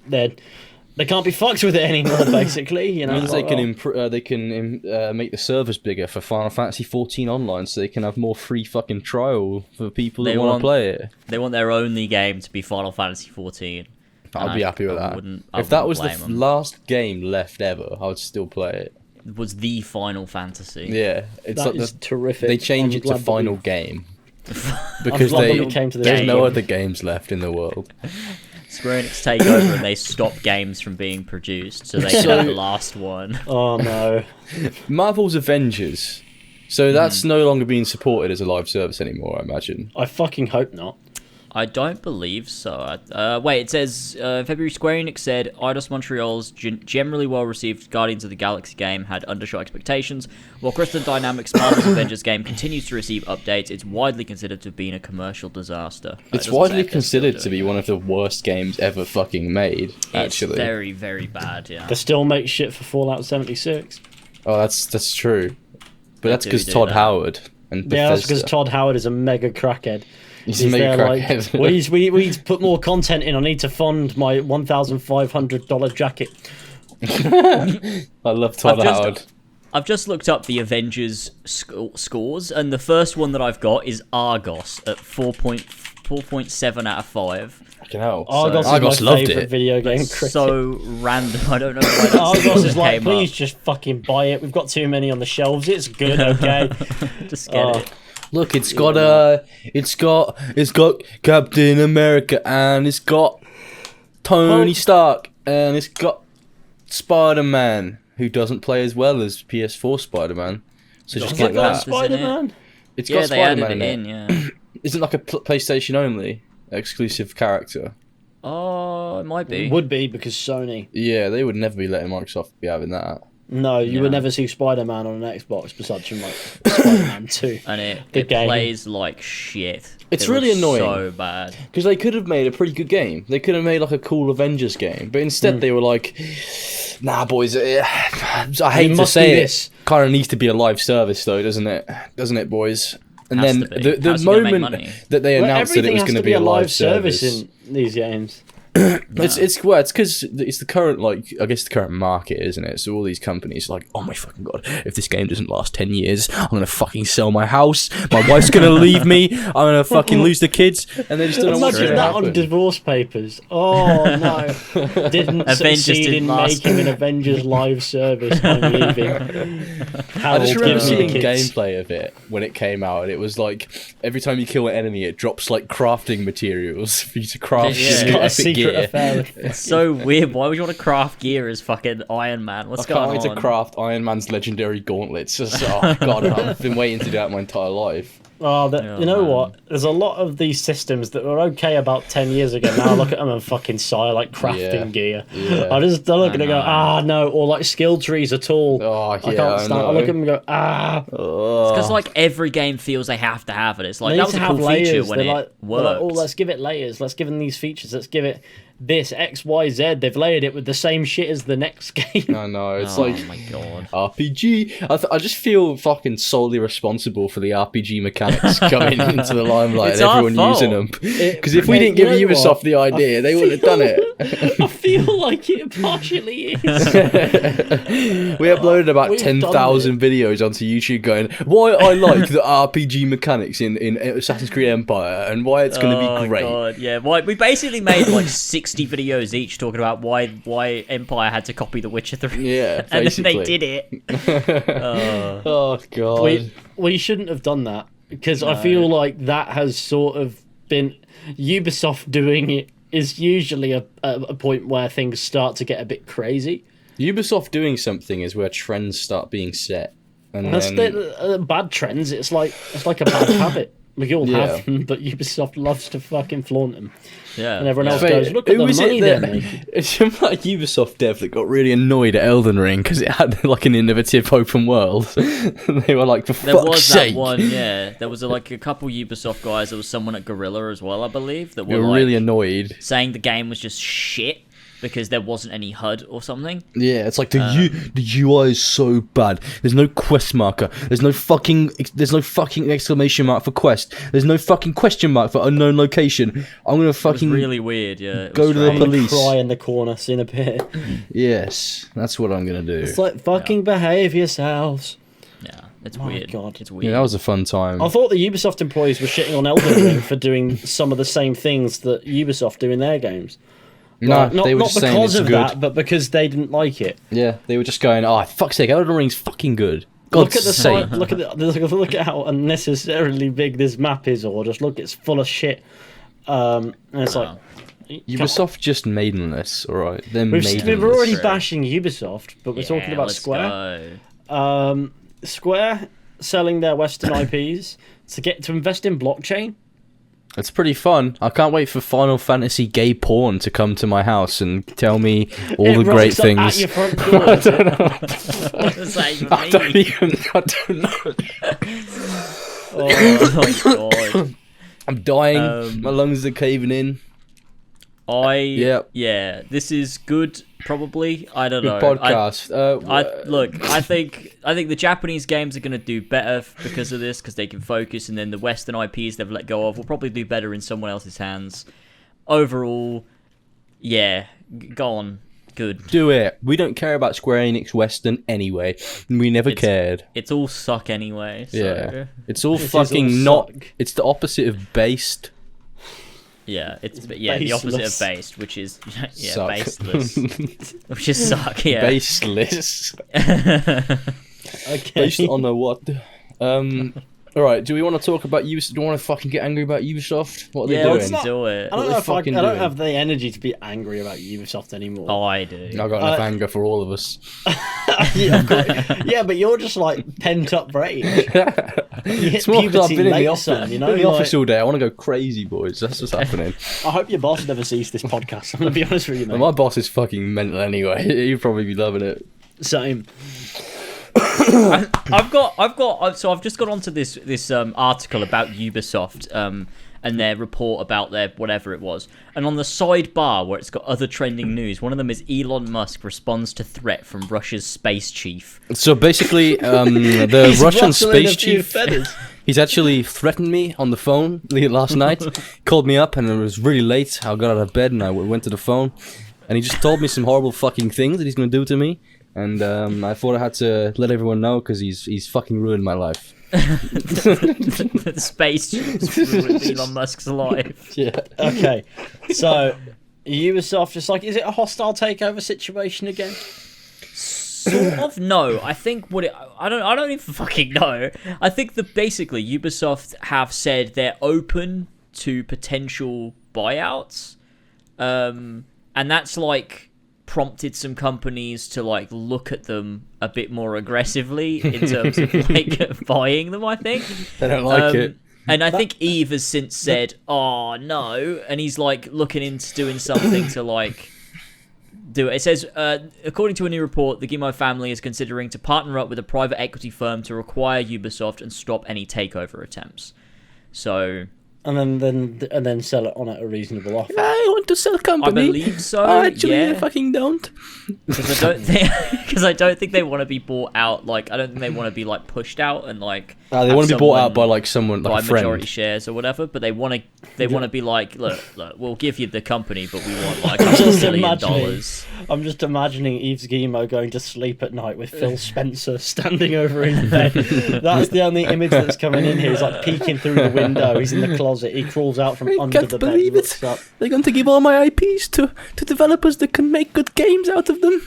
they can't be fucked with it anymore. Basically, Means they can make the servers bigger for Final Fantasy 14 Online, so they can have more free fucking trial for people that want to play it. They want their only game to be Final Fantasy 14. I'd be happy with that. If that was the last game left ever, I would still play it. It was the Final Fantasy. Yeah, it's terrific. They change it to Final Game because there's no other games left in the world. Square Enix take over and they stop games from being produced, so they get the last one. Oh no! Marvel's Avengers. So that's no longer being supported as a live service anymore, I imagine. I fucking hope not. I don't believe so. Wait, it says February Square Enix said Eidos Montreal's generally well-received Guardians of the Galaxy game had undershot expectations. While Crystal Dynamics' Marvel's Avengers game continues to receive updates, it's widely considered to have been a commercial disaster. It's widely considered to be one of the worst games ever fucking made, actually. It's very, very bad, yeah. They still make shit for Fallout 76. Oh, that's true. But that's because Todd Howard and Bethesda. Yeah, that's because Todd Howard is a mega crackhead. He's a mega crackhead. Like, we need to put more content in. I need to fund my $1,500 jacket. I love Todd Howard. I've just looked up the Avengers scores, and the first one that I've got is Argos at 4.7 out of 5. Fucking hell. Argos is my favourite video game critic. So random. I don't know why that's Argos is like, please just fucking buy it. We've got too many on the shelves. It's good, okay? Just get it. Look, it's got Captain America, and it's got Tony Stark, and it's got Spider-Man, who doesn't play as well as PS4 Spider-Man. So just like that. Spider-Man? It's got Spider-Man in it. Yeah. Isn't like a PlayStation only exclusive character. Oh, it might be. It would be because Sony. Yeah, they would never be letting Microsoft be having that. No, you would never see Spider-Man on an Xbox besides from like Spider-Man 2. And it plays like shit. It's really annoying. So bad. Because they could have made a pretty good game. They could have made like a cool Avengers game. But instead they were like, nah, boys, I hate to say it. Kind of needs to be a live service though, doesn't it? Doesn't it, boys? And then the moment that they announced that it was going to be a live service in these games. It's because it's the current, like, I guess the current market, isn't it? So all these companies are like, oh my fucking god, if this game doesn't last 10 years, I'm gonna fucking sell my house, my wife's gonna leave me, I'm gonna fucking lose the kids, and they just don't know what's Imagine gonna that happen. on divorce papers. Oh no, didn't Avengers succeed didn't in last. making an Avengers live service. I'm leaving. I just remember seeing kids. gameplay of it when it came out, and it was like every time you kill an enemy, it drops like crafting materials for you to craft Yeah. your It's new got a epic secret gear. affair with It's so weird. Why would you want to craft gear as fucking Iron Man? What's I can't going wait on? to craft Iron Man's legendary gauntlets. Oh god, I've been waiting to do that my entire life. Oh, you know man. what? There's a lot of these systems that were okay about 10 years ago. Now I look at them and fucking sigh, like crafting gear. Yeah. I look at it and go, know. no, or like skill trees at all. Oh, I yeah, can't stand. I look at them and go, Because like every game feels they have to have it. It's like They that need was to a have cool feature layers. when They're it like, worked. oh, let's give it layers. Let's give them these features. Let's give it this X, Y, Z. They've layered it with the same shit as the next game. I know, it's Oh like my god. RPG. I just feel fucking solely responsible for the RPG mechanics coming into the limelight It's and our everyone fault. using them. Because if we didn't You give know Ubisoft what? the idea, they wouldn't have done it. I feel like it partially is. We uploaded about We've done 10,000 videos onto YouTube going, why I like the RPG mechanics in Assassin's Creed Empire and why it's going to be great. God, yeah. Why we basically made like 60 videos each talking about why Empire had to copy The Witcher 3. Yeah, And then basically. they did it. Oh god. We shouldn't have done that because I feel like that has sort of been Ubisoft doing it is usually a point where things start to get a bit crazy. Ubisoft doing something is where trends start being set. And That's then, the bad trends. It's like a bad habit. We all Yeah. have them, but Ubisoft loves to fucking flaunt them. Yeah. And everyone else Wait, goes, look at who the was money it they're that- making. It's some like Ubisoft dev that got really annoyed at Elden Ring because it had like an innovative open world. They were like, for There fuck's was sake. that one, yeah. There was like a couple Ubisoft guys. There was someone at Gorilla as well, I believe, that They were were like, really annoyed. saying the game was just shit because there wasn't any HUD or something. Yeah, it's like the UI is so bad. There's no quest marker. There's no fucking exclamation mark for quest. There's no fucking question mark for unknown location. I'm gonna It was fucking really weird, yeah. It go was to the strange. police. Cry in the corner, seen a bit. Yes, that's what I'm gonna do. It's like, fucking behave yourselves. Yeah, it's My weird. God. It's Yeah, weird. that was a fun time. I thought the Ubisoft employees were shitting on Elden Ring for doing some of the same things that Ubisoft do in their games. No, Like, not they were not just saying because it's of good. that, but because they didn't like it. Yeah, they were just going, oh, fuck's sake, Elden Ring's fucking good. Look God's at the sake. site, look at how unnecessarily big this map is, or just look, it's full of shit. And it's like Ubisoft just maidenless, alright? They're we've maidenless. already True. bashing Ubisoft, but we're talking Yeah, about let's Square. go. Square selling their Western IPs to invest in blockchain. It's pretty fun. I can't wait for Final Fantasy gay porn to come to my house and tell me all It the great rocks up things. at your front door. I don't know. What does that even I don't mean? even. I don't know. Oh my god. I'm dying. My lungs are caving in. Yeah, this is good. Probably, I don't Good know. podcast. I think the Japanese games are going to do better because of this because they can focus, and then the Western IPs they've let go of will probably do better in someone else's hands. Overall, yeah, go on, good. Do it. We don't care about Square Enix Western anyway. We never cared. It's all suck anyway. So. Yeah. It's all This is fucking all not. suck. It's the opposite of based. Yeah, it's the opposite of baseless. based, which is Suck. basteless, which is suck. Yeah, Baseless. Okay. Based on a what? Alright, do we want to talk about Ubisoft? Do we want to fucking get angry about Ubisoft? What are they yeah, doing? let's do it. I What don't they know if I fucking don't doing? have the energy to be angry about Ubisoft anymore. Oh, I do. I've got enough anger for all of us. Yeah, but you're just like pent up rage. It's more because I've puberty been in the late, office, son, you know, been in the office like- all day. I want to go crazy, boys. That's what's happening. I hope your boss never sees this podcast. I'm gonna be honest with you, mate. Well, my boss is fucking mental anyway. He'd probably be loving it. Same. So I've just got onto this article about Ubisoft and their report about their whatever it was, and on the sidebar where it's got other trending news, one of them is Elon Musk responds to threat from Russia's space chief. So basically, the He's Russian rustling space a few chief. feathers. He's actually threatened me on the phone last night. Called me up and it was really late. I got out of bed and I went to the phone. And he just told me some horrible fucking things that he's going to do to me. And I thought I had to let everyone know because he's fucking ruined my life. The space just ruined Elon Musk's life. Yeah. Okay, so Ubisoft just like, is it a hostile takeover situation again? Sort of. No, I think I don't even fucking know. I think that basically Ubisoft have said they're open to potential buyouts, and that's like prompted some companies to like look at them a bit more aggressively in terms of like buying them. I think They don't like it. and I think Eve has since said, "Oh no," and he's like looking into doing something to like do it. It says, according to a new report, the Guillemot family is considering to partner up with a private equity firm to acquire Ubisoft and stop any takeover attempts. So. And then sell it on at a reasonable offer. I want to sell a company. I believe so. Actually, yeah. I fucking don't. Because I don't think they want to be bought out. Like, I don't think they want to be like pushed out and like. They want to be bought out by like someone, like by a friend. majority shares or whatever. But they want to be like, look, we'll give you the company, but we want like $1 billion. I'm just imagining Yves Guillemot going to sleep at night with Phil Spencer standing over his bed. That's the only image that's coming in here. He's like peeking through the window. He's in the closet. He crawls out from under the bed. Believe it. Up. They're going to give all my IPs to developers that can make good games out of them.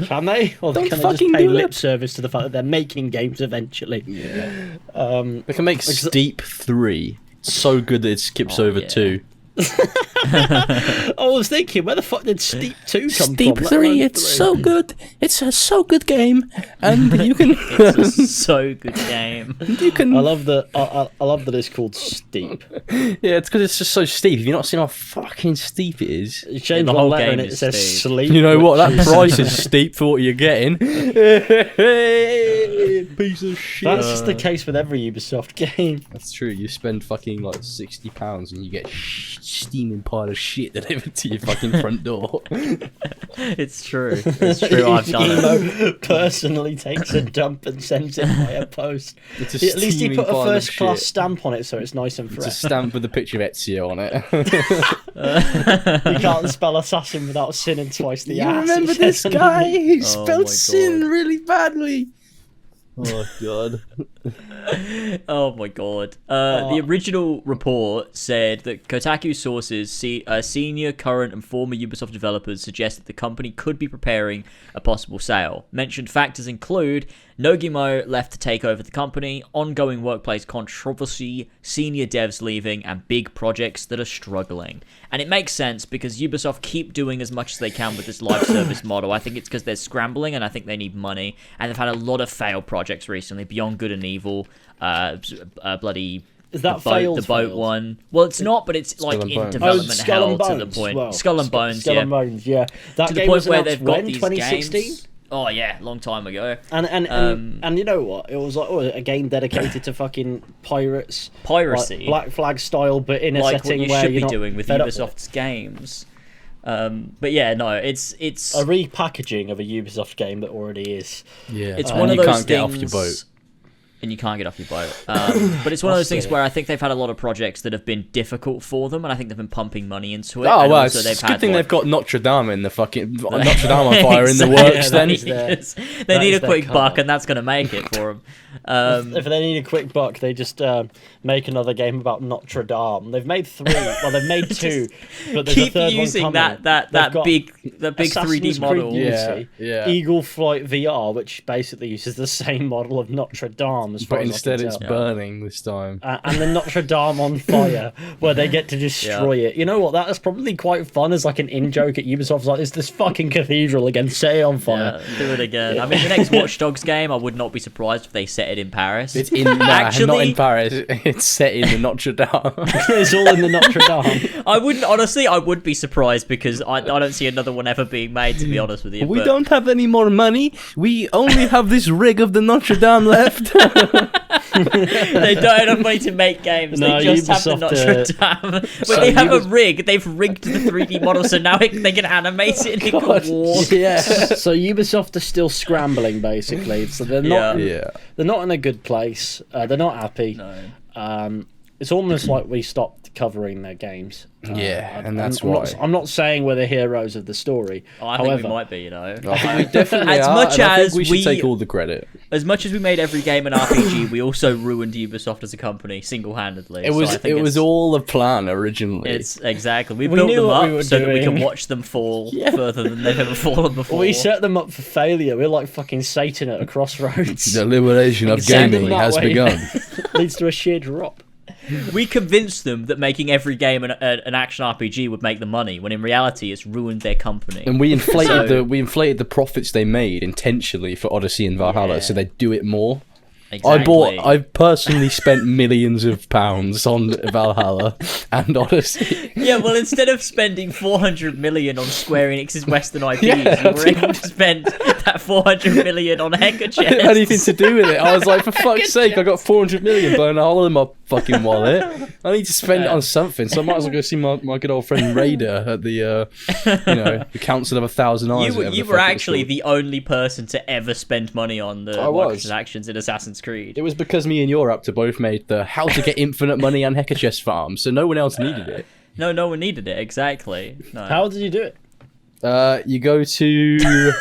Can they? Or Don't can they just fucking pay do lip it. service to the fact that they're making games eventually? Yeah. They can make Like, Steep 3 so good that it skips over yeah. 2. I was thinking, where the fuck did Steep 2 come Steep from? 3, it's so good. It's a so good game, and you can. It's a so good game. You can. I love that. I love that it's called Steep. Yeah, it's because it's just so steep. Have you not seen how fucking steep it is? You change the one whole letter game and it is says steep. sleep. You know what? which That is- price is steep for what you're getting. Piece of shit. That's just the case with every Ubisoft game. That's true. You spend fucking like £60 and you get steaming pile of shit delivered to your fucking front door. It's true. It's true. I've done it. Emo personally takes a dump and sends it via post. It's a At least he steaming put a pile of first class shit. stamp on it, so it's nice and It's a fresh. stamp with a picture of Ezio on it. You can't spell assassin without sinning twice the You ass. remember it this says guy? underneath. He Oh spelled my sin God. really badly. Oh god. Oh my god. The original report said that Kotaku sources, senior, current, and former Ubisoft developers suggest that the company could be preparing a possible sale. Mentioned factors include no Guillemot left to take over the company, ongoing workplace controversy, senior devs leaving, and big projects that are struggling. And it makes sense because Ubisoft keep doing as much as they can with this live service model. I think it's because they're scrambling and I think they need money. And they've had a lot of failed projects recently, Beyond Good and Evil, bloody... Is that the boat one. Well, it's not, but it's like and in Bones. development Skull and hell to the Bones, point. well, Skull and Bones, Skull yeah. and Bones, yeah. That To the game point was where announced they've got when? these 2016? games. Oh yeah, long time ago. And you know what? It was like a game dedicated to fucking pirates, Piracy. like Black Flag style, but in a Like what setting you where should you're be not doing with fed up with Ubisoft's games. But yeah, no, it's a repackaging of a Ubisoft game that already is. Yeah. it's and one of you those can't things. get off your boat. And you can't get off your boat. But it's one of those things it. where I think they've had a lot of projects that have been difficult for them, and I think they've been pumping money into it. Oh and well, also it's a good thing they've got Notre Dame in the fucking Notre Dame on Exactly. fire in the works. Then is their- Because they that need is a their quick cut. buck, and that's going to make it for them. If they need a quick buck, they just make another game about Notre Dame. They've made 3. Well, they've made 2, but there's a Keep third using one coming. that They've got big Assassin's 3D Creed model. Unity, Yeah. Eagle Flight VR, which basically uses the same model of Notre Dame, as far but as instead I can it's tell. burning this time. And the Notre Dame on fire, where they get to destroy it. You know what? That is probably quite fun as like an in-joke at Ubisoft. Like, it's this fucking cathedral again, set it on fire. Yeah, do it again. I mean, the next Watch Dogs game, I would not be surprised if they set it in Paris. It's in Actually- not in Paris. It's set in the Notre Dame. It's all in the Notre Dame. I wouldn't, honestly, I would be surprised because I don't see another one ever being made, to be honest with you. We but- don't have any more money. We only have this rig of the Notre Dame left. They don't have enough money to make games. No, They just have the Ubisoft, notch to have. But they have a rig. They've rigged the 3D model, so now they can animate it and it can walk. Yeah. So Ubisoft are still scrambling, basically. So they're not. Yeah. They're not in a good place. They're not happy. No. It's almost like we stopped covering their games. Yeah, and I'm- that's I'm why. I'm not saying we're the heroes of the story. Oh, I think However, we might be, you know. I think we definitely As are, much and I think as we should we- take all the credit. As much as we made every game an RPG, we also ruined Ubisoft as a company single-handedly. It was so I think it's all a plan originally. It's exactly. We We built knew them what we up were so that we can doing. watch them fall further than they've ever fallen before. we set them up for failure. We're like fucking Satan at a crossroads. The liberation of Exactly gaming that has way. begun. Leads to a sheer drop. We convinced them that making every game an action RPG would make them money, when in reality it's ruined their company. And we inflated So- the profits they made intentionally for Odyssey and Valhalla, Yeah. so they do it more. Exactly. I personally spent millions of pounds on Valhalla and Odyssey. Yeah, well, instead of spending 400 million on Square Enix's Western IPs, Yeah, you that's were able to spend that 400 million on Hacker I didn't have anything chests. to do with it. I was like, for fuck's sake, I got 400 million burning a hole in my fucking wallet. I need to spend it on something, so I might as well go see my good old friend Raider at the the Council of 1,000 Eyes. You were actually the only person to ever spend money on the I was. microtransactions in Assassin's Creed. It was because me and Europe both made the how to get infinite money on Hacker Chest farm, so no one else needed it. No one needed it, exactly. No. How did you do it? You go to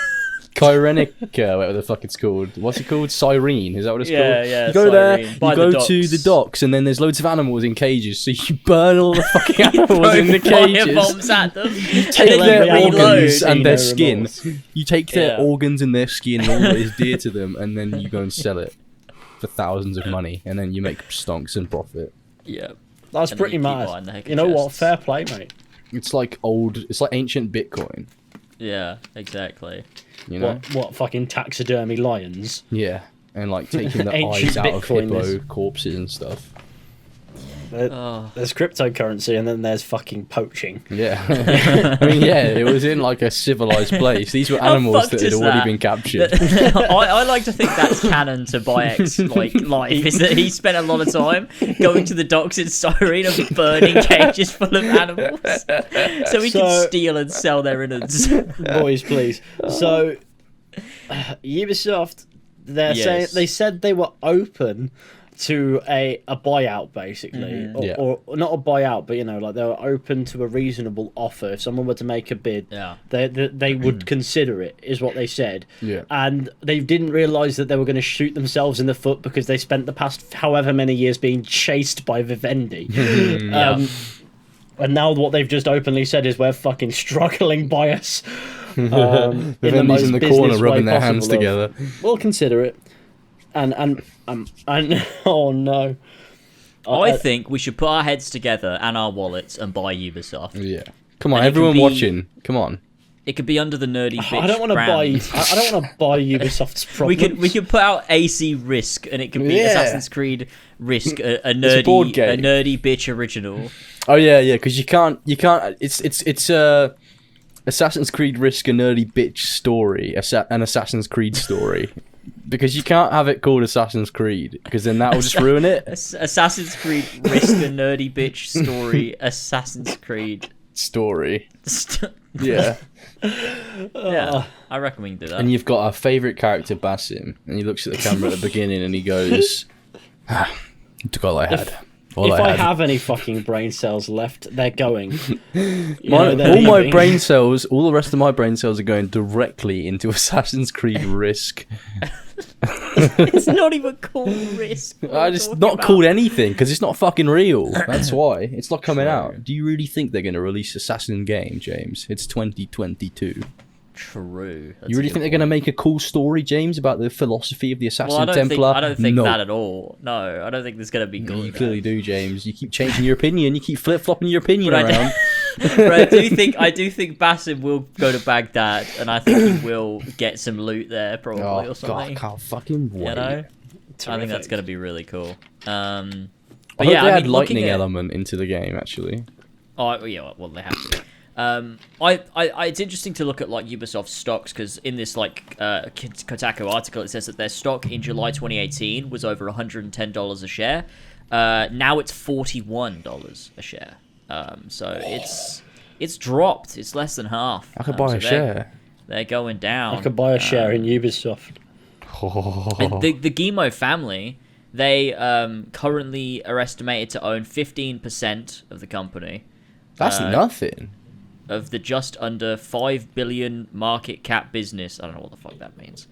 Kyrenica, whatever the fuck it's called. What's it called? Cyrene, is that what it's Yeah, called? yeah, You go there, Cyrene. you By go the to the docks. docks, and then there's loads of animals in cages, so you burn all the fucking animals in the Throw cages. bombs at them. Take and then their you reload. organs and their No skin. remorse. You take their Yeah. organs and their skin and all that is dear to them, and then you go and sell it for thousands of money, and then you make stonks and profit. Yeah. That's And then pretty you keep buying the mad. Hacker You know what? chests. Fair play, mate. It's like ancient Bitcoin. Yeah, exactly. You know? What fucking taxidermy lions? Yeah, and like taking the Ancient eyes out of Bitcoin hippo is- corpses and stuff. Oh. There's cryptocurrency and then there's fucking poaching. Yeah, I mean, yeah, it was in like a civilized place. These were How animals fucked that had is already that? been captured. I like to think that's canon to Bayek's like life. Is that he spent a lot of time going to the docks in Cyrene and burning cages full of animals, so he can So- steal and sell their innards. Boys, please. So, Ubisoft, Yes. they said they were open to a buyout, basically, Yeah. or not a buyout, but like they were open to a reasonable offer. If someone were to make a bid, Yeah. they would consider it, is what they said. Yeah. And they didn't realise that they were going to shoot themselves in the foot because they spent the past however many years being chased by Vivendi. And now what they've just openly said is we're fucking struggling by us. In the Vivendi's most in the business corner way rubbing their hands possible together. We'll consider it. And oh no. I think we should put our heads together and our wallets and buy Ubisoft. Yeah, come on, And it can everyone be- watching, come on. It could be under the nerdy bitch I don't want to buy. brand. I don't want to buy Ubisoft's We problems. could put out AC Risk, and it could be Yeah. Assassin's Creed Risk, a a board nerdy, game. bitch original. Oh yeah, because you can't. It's Assassin's Creed Risk a nerdy bitch story, an Assassin's Creed story, because you can't have it called Assassin's Creed, because then that will just ruin it. Assassin's Creed Risk, a nerdy bitch story. Assassin's Creed. Story. Yeah, Yeah, I reckon we can do that. and you've got our favorite character Basim, and he looks at the camera at the beginning and he goes, "You took all I had. All If I had." have any fucking brain cells left, they're going. You My, know, they're all my leaving. brain cells, all the rest of my brain cells are going directly into Assassin's Creed Risk. It's not even called Risk. What are you It's talking not about? called anything because it's not fucking real. That's why it's not coming out. Do you really think they're going to release Assassin game, James? It's 2022. True. That's You really a think they're good going to point. make a cool story, James, about the philosophy of the Assassin Well, I don't Templar? think. I don't think no. that at all. No, I don't think there's gonna be good. You clearly do, James. You keep changing your opinion. You keep flip flopping your opinion But around. but I do think Basim will go to Baghdad, and I think he will get some loot there probably Oh or god, something. I can't fucking wait. You know, I think that's Terrific. gonna be really cool. I But hope yeah, they I add mean, lightning looking at, element into the game. Actually, Oh yeah, well they have to. It's interesting to look at like Ubisoft stocks because in this like Kotaku article it says that their stock in July 2018 was over $110 a share. Now it's $41 a share. So it's dropped. It's less than half. I could buy a share. They're going down. I could buy a share in Ubisoft. And the Guillemot family, they currently are estimated to own 15% of the company. That's nothing. Of the just under 5 billion market cap business. I don't know what the fuck that means.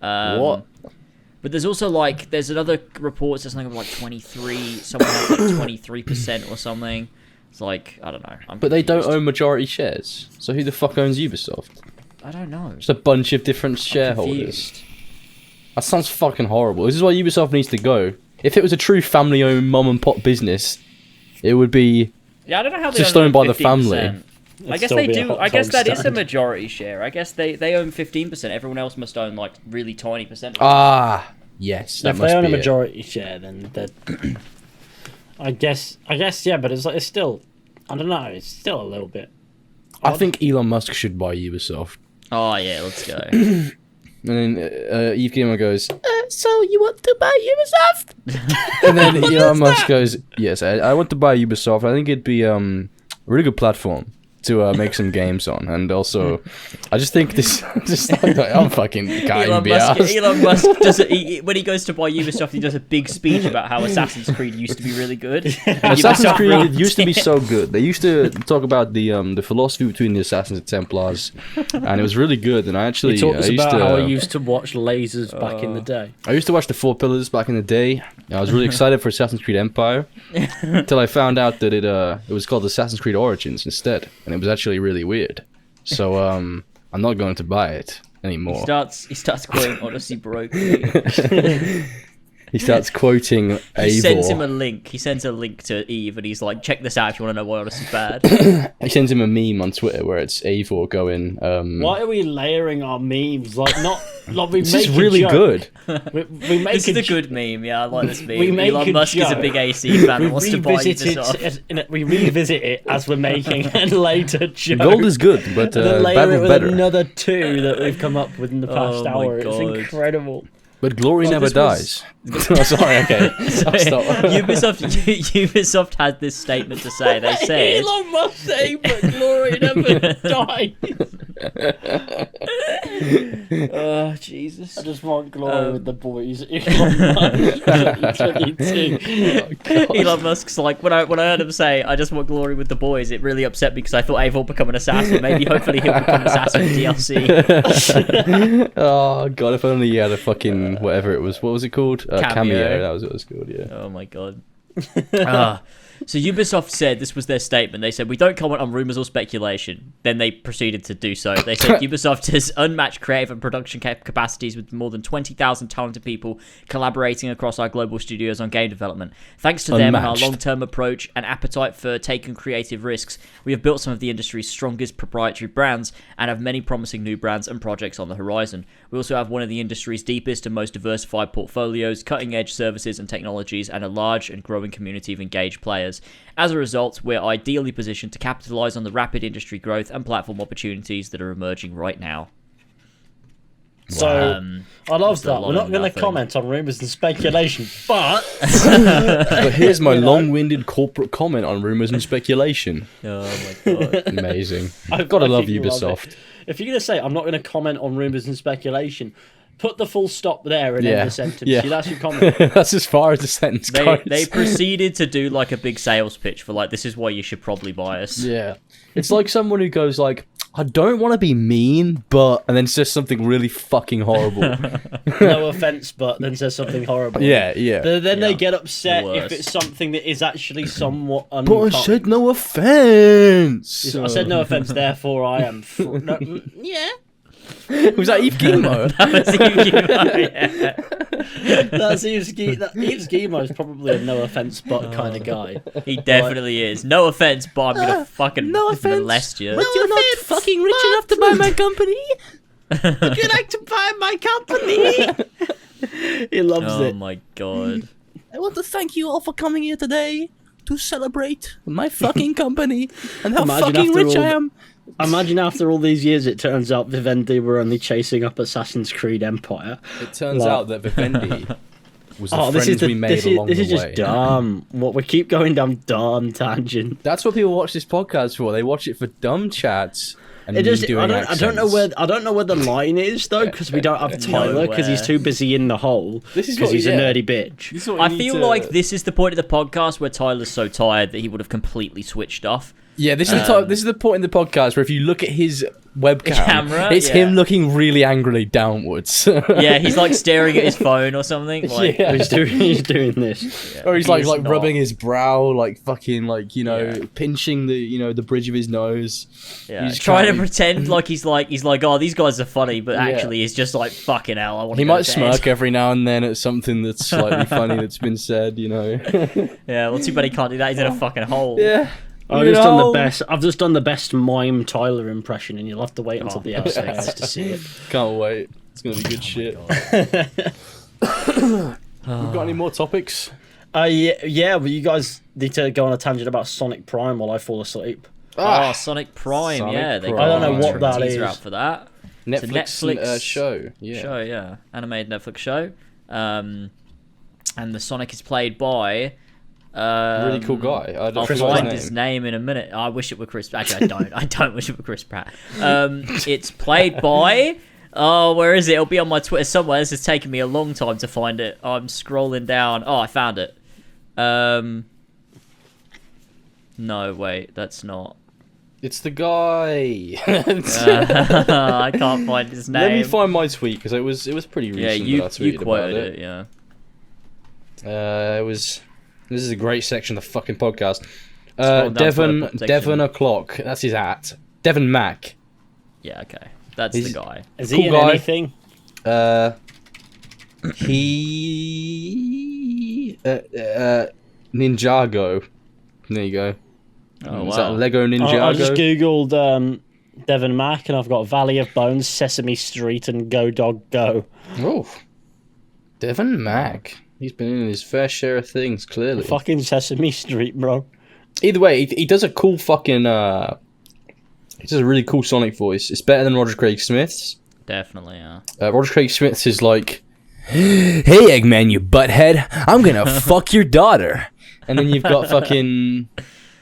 What? But there's also like, there's another report that says something like 23, someone has like 23% or something. It's like, I don't know. But they don't own majority shares. So who the fuck owns Ubisoft? I don't know. Just a bunch of different shareholders. That sounds fucking horrible. This is why Ubisoft needs to go. If it was a true family-owned mom-and-pop business, it would be I don't know how they just own owned by the 15%. family. I guess they do. I guess that is a majority share. I guess they own 15%. Everyone else must own like really tiny percentage. Ah, yes. That If must they own be a majority share, then I guess yeah, but it's still, I don't know, it's still a little bit odd. I think Elon Musk should buy Ubisoft. Oh yeah, let's go. And then Eve Gamer goes, so you want to buy Ubisoft? And then Elon Musk goes, yes, I want to buy Ubisoft. I think it'd be a really good platform to make some games on. And also, I just think this, I'm fucking can't be asked. Elon Musk does when he goes to buy Ubisoft, he does a big speech about how Assassin's Creed used to be really good. Assassin's Creed used to be so good. They used to talk about the philosophy between the Assassins and Templars, and it was really good. And I actually He talks about how I used to watch lasers back in the day. I used to watch the Four Pillars back in the day. I was really excited for Assassin's Creed Empire until I found out that it was called Assassin's Creed Origins instead, and it was actually really weird. So I'm not going to buy it anymore. He starts quoting Odyssey broke me. He starts quoting Eivor. He sends him a link. He sends a link to Eve, and he's like, "Check this out if you want to know why Odyssey's bad." He sends him a meme on Twitter where it's Eivor going. Why are we layering our memes? Like we This make is really a good. We make This is a good meme. Yeah, I like this meme. We make Elon a Musk is a joke. big AC fan. We And wants to buy revisit Ubisoft. we revisit it as we're making a later joke. Gold is good, but And then layer bad it was with better. another two that we've come up with in the past Oh my hour. It's God. incredible. But glory never this was- dies. Oh, sorry, okay. I'll stop. Ubisoft had this statement to say. They said, Elon Musk say, but glory never dies. "Oh Jesus." I just want glory with the boys. Elon Musk 2022. Elon Musk's like, when I heard him say, "I just want glory with the boys," it really upset me because I thought Eivor will become an assassin. Maybe, hopefully, he'll become an assassin in DLC. Oh god, if only he had a fucking whatever it was. What was it called? Cameo. That was what it was called. Yeah. Oh my god. So Ubisoft said, this was their statement, they said, "We don't comment on rumours or speculation." Then they proceeded to do so. They said Ubisoft has unmatched creative and production capacities with more than 20,000 talented people collaborating across our global studios on game development. Thanks to them and our long-term approach and appetite for taking creative risks, we have built some of the industry's strongest proprietary brands and have many promising new brands and projects on the horizon. We also have one of the industry's deepest and most diversified portfolios, cutting-edge services and technologies, and a large and growing community of engaged players. As a result, we're ideally positioned to capitalize on the rapid industry growth and platform opportunities that are emerging right now. So, I love that. We're not going to comment on rumours and speculation, but... But here's my long-winded corporate comment on rumours and speculation. Oh my god. Amazing. I've got to love fucking Ubisoft. If you're going to say, I'm not going to comment on rumours and speculation, put the full stop there and end the sentence. Yeah. See, that's your comment. That's as far as the sentence goes. They proceeded to do like a big sales pitch for like, this is why you should probably buy us. Yeah. It's like someone who goes like, I don't want to be mean, but... And then says something really fucking horrible. No offence, but then says something horrible. Yeah. But then Yeah. they get upset The if worst. it's something that is actually somewhat But I unkind. said no offence. I said no offence, therefore I am... yeah. Was that Eve Guillemot? That's Yves Guillemot is probably a no offence but kind of guy. He definitely is. No offense, but I'm gonna fucking molest you. But you're not fucking rich enough to buy my company. Would you like to buy my company? He loves Oh it. my god. I want to thank you all for coming here today. to celebrate my fucking company and how Imagine fucking after rich all I am. Imagine after all these years, it turns out Vivendi were only chasing up Assassin's Creed Empire. It turns out that Vivendi was the This friends is we made along this the is way. just dumb. What we keep going down dumb tangent. That's what people watch this podcast for. They watch it for dumb chats and It me just, doing I don't know where the line is though, because we don't have Tyler because he's too busy in the hole. This is because what- he's yeah. a nerdy bitch. This is what we I need feel to- like this is the point of the podcast where Tyler's so tired that he would have completely switched off. Yeah, this is the point in the podcast where if you look at his webcam, Camera, it's yeah. him looking really angrily downwards. Yeah, he's like staring at his phone or something. Like, Yeah. He's doing this. Or he's He like is not. rubbing his brow, like fucking like Yeah. pinching the bridge of his nose. Yeah, He's trying to can't- pretend like he's like, oh, these guys are funny, but Yeah. actually he's just like, fucking hell, I want to He go might to bed. smirk every now and then at something that's slightly funny that's been said. Yeah, well, too bad he can't do that. He's in a fucking hole. Yeah. I've just done the best mime Tyler impression, and you'll have to wait until the episode ends to see it. Can't wait. It's gonna be good shit. We've got any more topics? Yeah, but you guys need to go on a tangent about Sonic Prime while I fall asleep. Oh, Sonic Prime, Sonic yeah. They Prime. got I don't know what a that teaser is. out for that. Netflix, show. Yeah. Show, yeah. Animated Netflix show. And the Sonic is played by... Really cool guy. I don't I'll know find his his name. name in a minute. I wish it were Chris. Actually, I don't. I don't wish it were Chris Pratt. It's played by. Oh, where is it? It'll be on my Twitter somewhere. This has taken me a long time to find it. I'm scrolling down. Oh, I found it. No, wait, that's not. It's the guy. I can't find his name. Let me find my tweet because it was pretty recent. Yeah, that I you tweeted about quoted it. it. Yeah. It was. This is a great section of the fucking podcast. Scroll down to Devon the section. Devon o'clock. That's his at. Devon Mack. Yeah. Okay. That's He's- the guy. Is Cool he in guy. anything? He Ninjago. There you go. Oh Is that wow. Lego Ninjago? I just googled Devon Mack, and I've got Valley of Bones, Sesame Street, and Go Dog Go. Oh, Devon Mack. He's been in his fair share of things, clearly. Fucking Sesame Street, bro. Either way, he does a cool fucking. He does a really cool Sonic voice. It's better than Roger Craig Smith's. Definitely. Yeah. Roger Craig Smith's is like, "Hey Eggman, you butthead! I'm gonna fuck your daughter." And then you've got fucking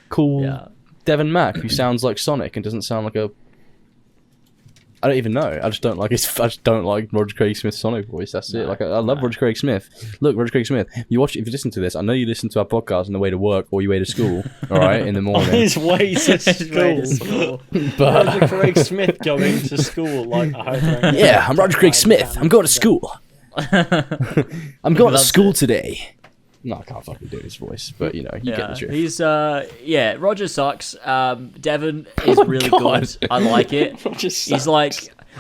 cool Yeah. Devon Mack, who sounds like Sonic and doesn't sound like a. I don't even know. I just don't like his. I just don't like Roger Craig Smith's Sonic voice. That's it. Like I love Roger Craig Smith. Look, Roger Craig Smith. If you listen to this, I know you listen to our podcast on the way to work or your way to school. All right, in the On morning. his way to Way to school. school. But Roger Craig Smith going to school. Like, I hope yeah, I'm Roger Craig Smith. I'm going to school. I'm going to Loves school it. today. No, I can't fucking do his voice, but you know, you get the drift. He's Roger sucks. Devon is really God. good. I like it. Roger He's sucks. like,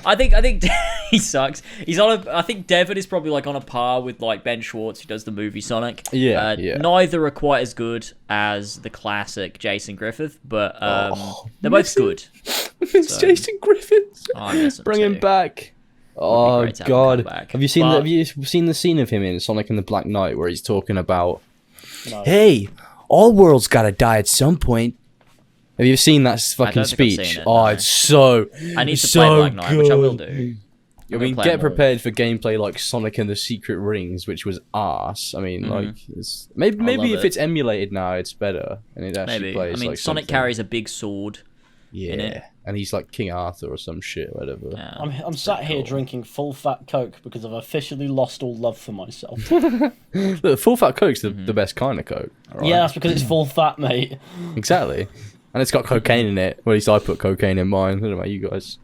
I think he sucks. He's on a. I think Devon is probably like on a par with like Ben Schwartz, who does the movie Sonic. Yeah, yeah. Neither are quite as good as the classic Jason Griffith, but they're miss both him. good. It's So- Jason Griffiths. Oh, I miss him Bring him too. back. Oh great to have him God! come back. Have you seen But- have you seen the scene of him in Sonic and the Black Knight where he's talking about, No. "Hey, all worlds gotta die at some point." Have you seen that fucking don't think I've speech? seen it, Oh, no. it's so. I need to so play Black Knight, which I will good. do. I mean, play get more. prepared for gameplay like Sonic and the Secret Rings, which was arse. I mean, like, it's, maybe love if it. it's emulated now, it's better, and it actually Maybe. plays. I mean, like Sonic something. carries a big sword. Yeah, in it. and he's like King Arthur or some shit, whatever. Yeah. I'm sat here drinking full fat Coke because I've officially lost all love for myself. Look, full fat Coke's the best kind of Coke. alright? Yeah, that's because it's full fat, mate. Exactly. And it's got cocaine in it. Well, at least I put cocaine in mine. I don't know about you guys.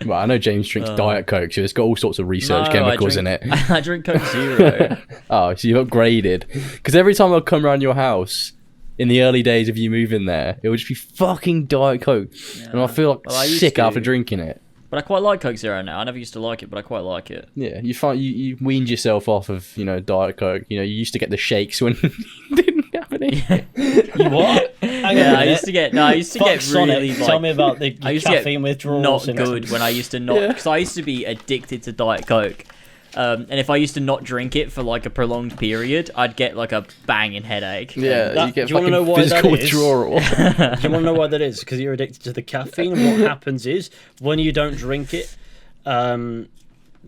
Well, I know James drinks Diet Coke, so it's got all sorts of research No, chemicals I in drink, it. I drink Coke Zero. Oh, so you've upgraded. Because every time I'll come around your house, in the early days of you moving there, it would just be fucking Diet Coke. And I feel like Well, I used sick to. after drinking it. But I quite like Coke Zero now. I never used to like it, but I quite like it. Yeah, you find you weaned yourself off of, Diet Coke. You used to get the shakes when you didn't have any. You what? Hang on a Yeah, I minute. used to get. No, I used to Fuck get really Sonic. like. Tell me about I the used to get caffeine withdrawals. not and good when I used to not, Yeah. because I used to be addicted to Diet Coke. And if I used to not drink it for like a prolonged period, I'd get like a banging headache. Yeah, you get do you wanna know fucking why physical that is? withdrawal. Do you want to know why that is? Because you're addicted to the caffeine, and what happens is when you don't drink it,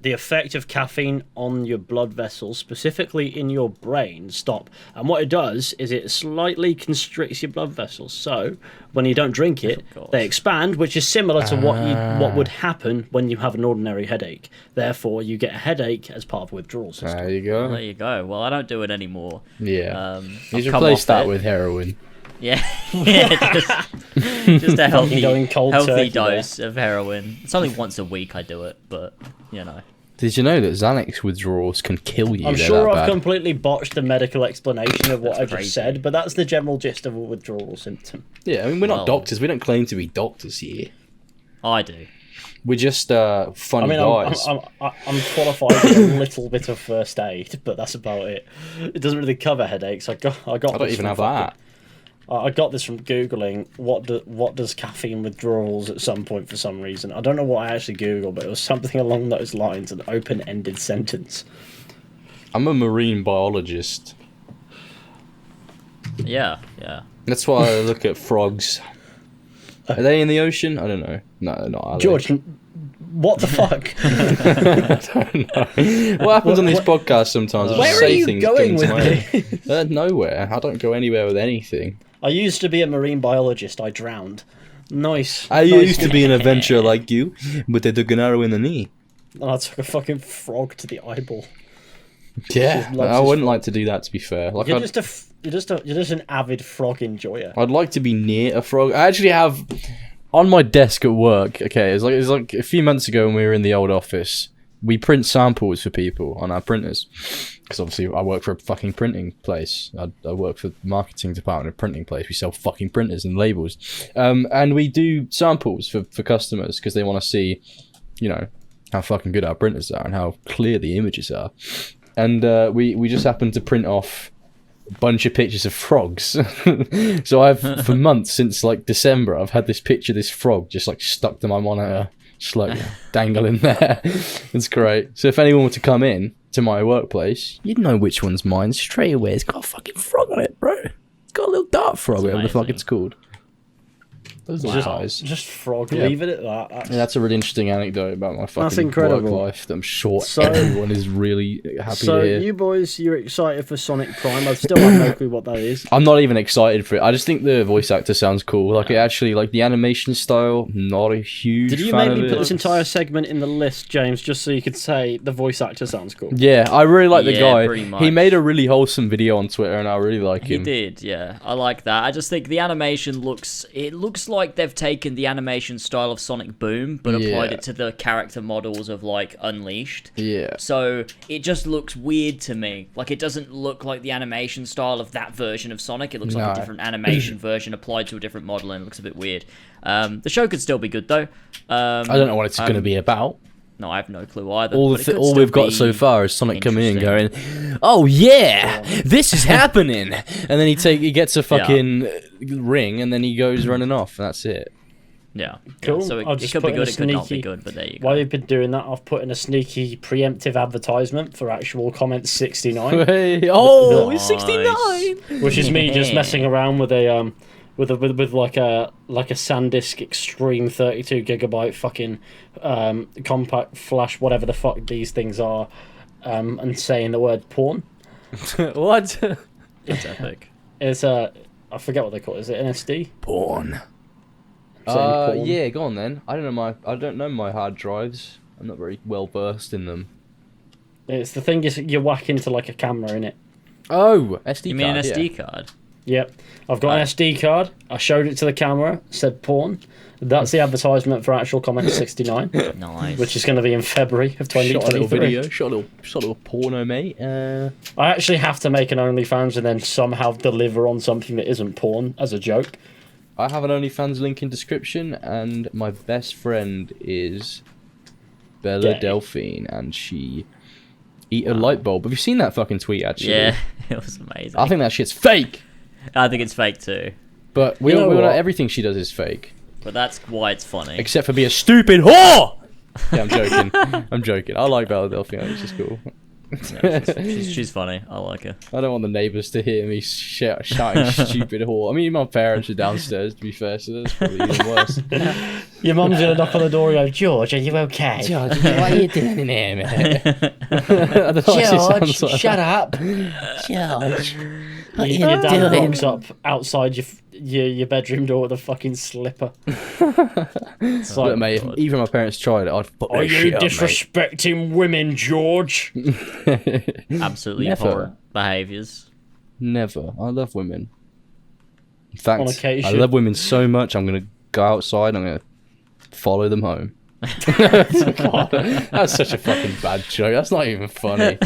the effect of caffeine on your blood vessels, specifically in your brain, stop. And what it does is it slightly constricts your blood vessels. So when you don't drink it, they expand, which is similar to what would happen when you have an ordinary headache. Therefore, you get a headache as part of a withdrawal system. There you go. There you go. Well, I don't do it anymore. Yeah. I've You come replace off that it. with heroin. Yeah, yeah, just a healthy, going cold healthy turkey dose of heroin. It's only once a week I do it, but you know. Did you know that Xanax withdrawals can kill you? I'm They're sure that I've bad. completely botched the medical explanation of what I That's just crazy. said, but that's the general gist of a withdrawal symptom. Yeah, I mean, we're not Well- doctors. We don't claim to be doctors here. I do. We're just I funny mean, guys. I'm qualified in a little bit of first aid, but that's about it. It doesn't really cover headaches. I got I don't this even from have fucking- that. I got this from googling what does caffeine withdrawals at some point for some reason. I don't know what I actually googled, but it was something along those lines, an open-ended sentence. I'm a marine biologist. Yeah. That's why I look at frogs. Are they in the ocean? I don't know. No, they're not. Are they? George, what the fuck? I don't know. What happens on this podcast sometimes? I just Where are say you things going that come with to my head. Nowhere. I don't go anywhere with anything. I used to be a marine biologist. I drowned. Nice. I nice. used to be an adventurer like you, but they took an arrow in the knee. And I took a fucking frog to the eyeball. Yeah, Just loves I his wouldn't like to do that. To be fair, like You're just an avid frog enjoyer. I'd like to be near a frog. I actually have on my desk at work. Okay, it's like a few months ago when we were in the old office. We print samples for people on our printers because obviously I work for a fucking printing place. I work for the marketing department of a printing place. We sell fucking printers and labels, and we do samples for customers because they want to see, you know, how fucking good our printers are and how clear the images are. And we just happened to print off a bunch of pictures of frogs. So I've, for months, since like December, I've had this picture of this frog just like stuck to my monitor, just like dangling there. It's great. So if anyone were to come in to my workplace, you'd know which one's mine straight away. It's got a fucking frog on it, bro. It's got a little dart frog, whatever the fuck amazing. it's called. Those are eyes. Just frog. Yeah. Leave it at that. Yeah, that's a really interesting anecdote about my fucking incredible. work life that I'm sure So- everyone is really happy So to hear. you boys, you're excited for Sonic Prime? I still have no clue what that is. I'm not even excited for it. I just think the voice actor sounds cool. Like it actually, like the animation style, not a huge Did you fan make me of put it. this entire segment in the list, James, just so you could say the voice actor sounds cool? Yeah, I really like the Yeah, guy. pretty He much. made a really wholesome video on Twitter, and I really like He him. did, yeah. I like that. I just think the animation looks like they've taken the animation style of Sonic Boom but applied Yeah. it to the character models of like Unleashed. Yeah. So it just looks weird to me. Like it doesn't look like the animation style of that version of Sonic. It looks like No. a different animation version applied to a different model, and it looks a bit weird. The show could still be good though. I don't know what it's going to be about. No, I have no clue either. All but it could all still we've got be so far is Sonic coming in and interesting. going, "Oh yeah, this is happening," and then he gets a fucking ring, and then he goes running off, and that's it. Yeah. Cool. Yeah, so I'll it just could put be in a good, it could not be sneaky- good, but there you go. While you've been doing that, I've put in a sneaky preemptive advertisement for actual comment 69, Hey, oh, Nice. it's 69. which is me just Yeah. messing around with a with like a SanDisk Extreme 32 gigabyte fucking compact flash, whatever the fuck these things are, and saying the word porn. What? That's epic. It's I forget what they call it. Is it NSD? Porn. Saying porn. Yeah, go on then. I don't know my hard drives. I'm not very well versed in them. It's the thing you whack into like a camera in it. Oh, SD You card. mean an yeah. SD card? Yep, I've got an SD card. I showed it to the camera. Said porn. That's the advertisement for actual comment 69, Nice. which is going to be in February of Shot a little 2023. video. Shot a little porno, mate. I actually have to make an OnlyFans and then somehow deliver on something that isn't porn as a joke. I have an OnlyFans link in description, and my best friend is Bella Gay. Delphine, and she eat a light bulb. Have you seen that fucking tweet? Actually, Yeah, it was amazing. I think that shit's fake. I think it's fake too, But we You know all know what? everything she does is fake, but that's why it's funny. except for be a stupid whore. Yeah, I'm joking. I'm joking. I like Bella Delphine. She's cool. Yeah, she's funny. I like her. I don't want the neighbours to hear me shouting stupid whore. I mean, my parents are downstairs, to be fair, so that's probably even worse. Your mum's gonna knock on the door and go, George, are you okay? George, what are you doing in here, mate? I don't know what she sounds like. Shut up. George, what are you Your dad doing? rocks up outside your bedroom door with a fucking slipper. It's Look, like, mate, if even my parents tried it, I'd fuck are that you shit up, mate. disrespecting women, George? Absolutely Never. abhorrent behaviours. Never. I love women. In fact, On occasion. I love women so much, I'm going to go outside and I'm going to follow them home. God, that's such a fucking bad joke. That's not even funny.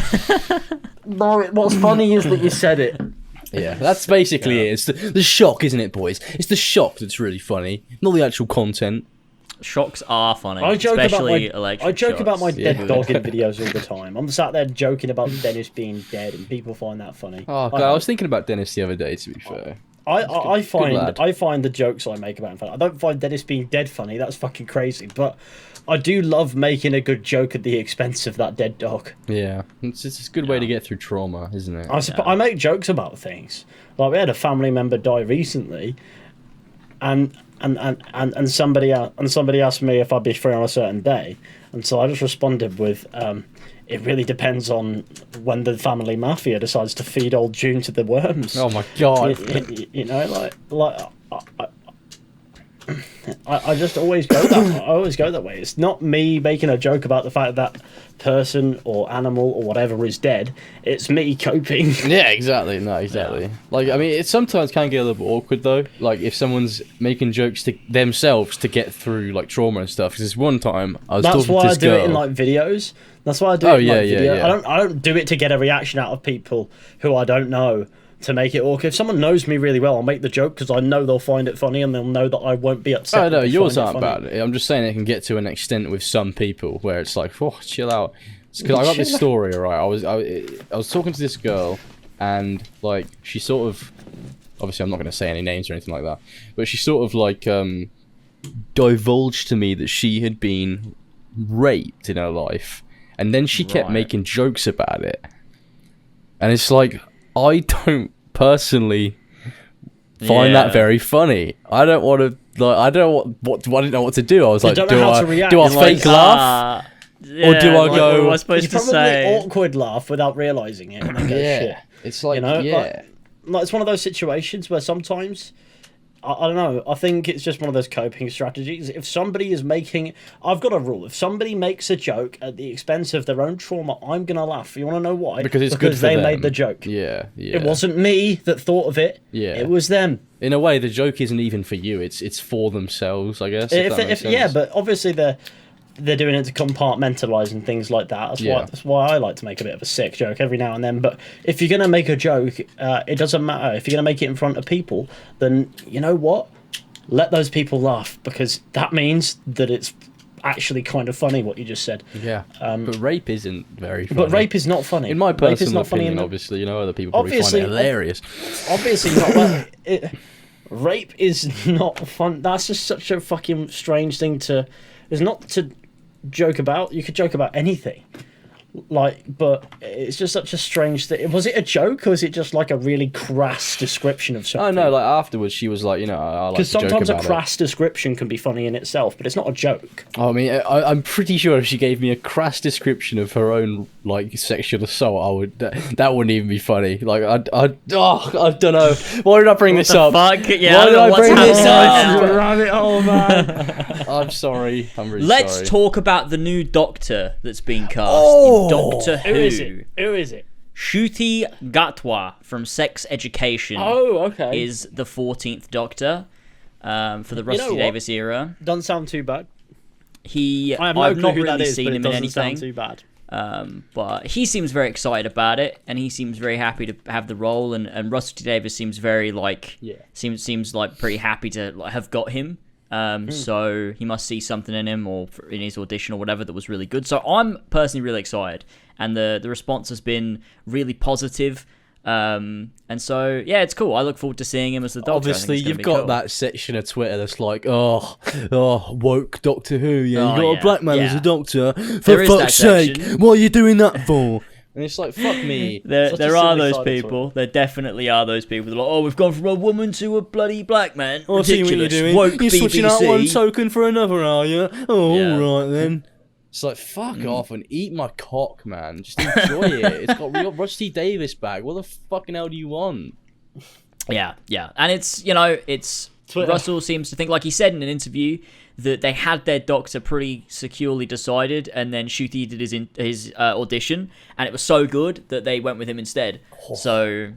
No, what's funny is that you said it. Yeah, that's basically it. It's the shock, isn't it, boys? It's the shock that's really funny, not the actual content. Shocks are funny, I joke especially about electric about my shocks. Yeah. dead dog in videos all the time. I'm sat there joking about Dennis being dead, and people find that funny. Oh, God, I was thinking about Dennis the other day, to be fair. I lad. find the jokes I make about him funny. I don't find Dennis being dead funny. That's fucking crazy. But I do love making a good joke at the expense of that dead dog. Yeah, it's a good way to get through trauma, isn't it? I make jokes about things. Like we had a family member die recently, and somebody asked me if I'd be free on a certain day, and so I just responded with, it really depends on when the family mafia decides to feed old June to the worms. Oh my God. You know, I just always go that. I always go that way. It's not me making a joke about the fact that person or animal or whatever is dead. It's me coping. Yeah, exactly. No, exactly. Yeah. Like, I mean, it sometimes can get a little bit awkward though. Like, if someone's making jokes to themselves to get through like trauma and stuff. Because this one time I was That's talking why to I this do girl. it in like videos. That's why I do Oh, it in yeah, like yeah, video. yeah. I don't do it to get a reaction out of people who I don't know to make it awkward. If someone knows me really well, I'll make the joke because I know they'll find it funny and they'll know that I won't be upset. Oh no, if they yours find it aren't funny. bad. I'm just saying it can get to an extent with some people where it's like, oh, chill out. Because I got this story, right? I was talking to this girl, and like she sort of, obviously I'm not going to say any names or anything like that, but she sort of like divulged to me that she had been raped in her life, and then she kept Right. making jokes about it, and it's like I don't personally find that Yeah. very funny. I don't want to like. I don't what. I didn't know what to do. I was like, don't do know how I to react. do I It's like, fake laugh? Yeah, Or do I like, go- What am I supposed You to probably say? awkward laugh without realizing it. And then go, Yeah, shit. it's like You know, yeah. Like it's one of those situations where sometimes I don't know. I think it's just one of those coping strategies. If somebody is making, I've got a rule. If somebody makes a joke at the expense of their own trauma, I'm gonna laugh. You want to know why? Because it's good for they them. made the joke. Yeah, yeah. It wasn't me that thought of it. Yeah. It was them. In a way, the joke isn't even for you. It's for themselves, I guess. If that makes sense. Yeah, but obviously they're doing it to compartmentalize and things like that. Yeah. That's why I like to make a bit of a sick joke every now and then. But if you're gonna make a joke, it doesn't matter. If you're gonna make it in front of people, then you know what? Let those people laugh, because that means that it's actually kind of funny what you just said. yeah. But rape isn't very funny. But rape is not funny. in my Rape is personal not funny opinion, in the- obviously, you know, other people probably Obviously, find it hilarious. Obviously not. Rape is not fun. That's just such a fucking strange thing to. It's not to joke about. You could joke about anything. Like, but it's just such a strange thing. Was it a joke, or was it just like a really crass description of Oh something? no, like afterwards she was like, you know, I like to Because joke sometimes a about it. crass description can be funny in itself, but it's not a joke. I mean, I'm pretty sure if she gave me a crass description of her own like sexual assault, I would that wouldn't even be funny. Like I don't know. Why did I bring this up? Fuck, yeah, Why I did don't know I what's bring this happening right up? now. Rabbit hole, man. I'm sorry. I'm really Let's sorry. talk about the new Doctor that's been cast Oh! in Doctor Who Who. is it? Who is it? Shruti Gatwa from Sex Education Oh, okay. is the 14th Doctor for the Rusty what? Davis era. Doesn't sound too bad. He, I have no I've clue not who really that is, seen but it him in doesn't sound anything. too bad. But he seems very excited about it, and he seems very happy to have the role. And Rusty Davis seems very like seems like pretty happy to like, have got him. So he must see something in him or in his audition or whatever that was really good. So I'm personally really excited, and the response has been really positive. And so, yeah, it's cool. I look forward to seeing him as the Doctor. Obviously, you've got that section of Twitter that's like, woke Doctor Who, yeah, you got a black man as a Doctor. For fuck's sake, what are you doing that for? And it's like, fuck me. There are those people. There definitely are those people. They're like, oh, we've gone from a woman to a bloody black man. I see what you're doing. Woke You're BBC. switching out one token for another, are you? Oh, alright then. It's like, fuck off and eat my cock, man. Just enjoy it. We got Rusty Davis back. What the fucking hell do you want? Yeah. And it's Twitter. Russell seems to think, like he said in an interview, that they had their Doctor pretty securely decided, and then Ncuti did his audition, and it was so good that they went with him instead. So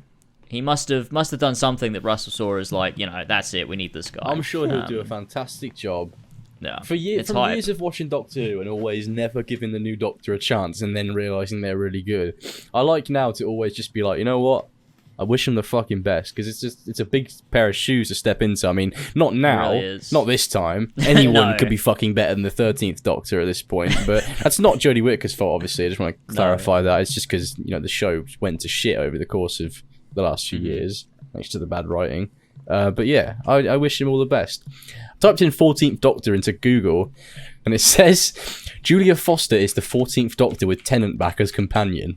he must have done something that Russell saw as like, that's it, we need this guy. I'm sure he'll do a fantastic job. Yeah, from years of watching Doctor Who and always never giving the new Doctor a chance and then realising they're really good, I like now to always just be like, you know what? I wish him the fucking best, because it's a big pair of shoes to step into. I mean, not now, not this time. Anyone could be fucking better than the 13th Doctor at this point, but that's not Jodie Whittaker's fault, obviously. I just want to clarify that. It's just because, the show went to shit over the course of the last few years, thanks to the bad writing. But yeah, I wish him all the best. I typed in 14th Doctor into Google, and it says Julia Foster is the 14th Doctor with Tennant back as companion.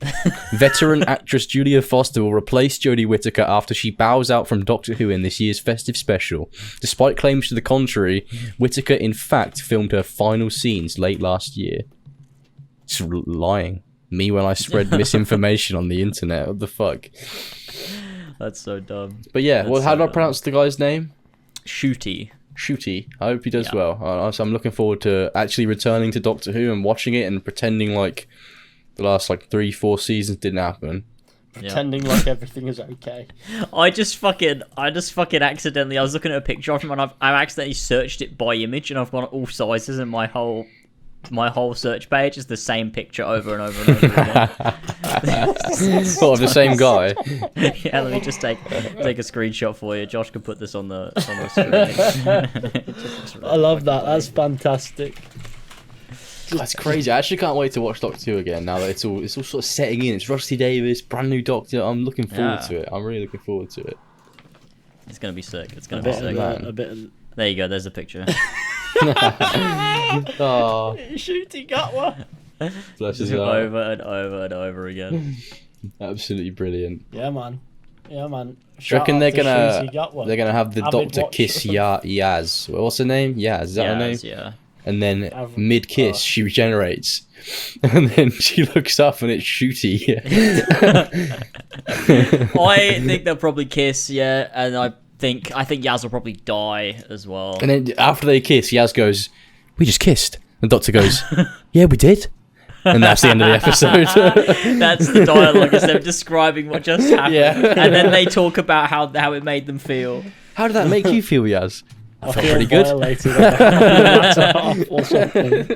Veteran actress Julia Foster will replace Jodie Whittaker after she bows out from Doctor Who in this year's festive special. Despite claims to the contrary, Whittaker in fact filmed her final scenes late last year. It's lying. Me when I spread misinformation on the internet. What the fuck? That's so dumb. But yeah, how do I pronounce the guy's name? Ncuti. I hope he does well. So I'm looking forward to actually returning to Doctor Who and watching it and pretending like the last 3-4 seasons didn't happen. Pretending like everything is okay. I just fucking accidentally, I was looking at a picture of him and I've accidentally searched it by image, and I've gone all sizes, and my whole search page is the same picture over and over and over again. Sort of the same guy. Yeah, let me just take a screenshot for you. Josh can put this on the screen. I love that. That's fantastic. That's crazy. I actually can't wait to watch Doctor Who again now that it's all sort of setting in. It's Rusty Davis, brand new Doctor. I'm looking forward to it. I'm really looking forward to it. It's gonna be sick. It's gonna be sick. There you go. There's a picture. Oh, Ncuti got one. Bless his Over heart. and over and over again. Absolutely brilliant. Yeah, man. Do you reckon they're gonna have the Doctor kiss Yaz? What's her name? Yaz. Is that her name? Yeah. And then mid-kiss, she regenerates, and then she looks up and it's Ncuti. I think they'll probably kiss, and I think Yaz will probably die as well. And then after they kiss, Yaz goes, "We just kissed." The Doctor goes, "Yeah, we did." And that's the end of the episode. That's the dialogue, is them describing what just happened. Yeah. And then they talk about how it made them feel. How did that make you feel, Yaz? I felt pretty violated good. Or something.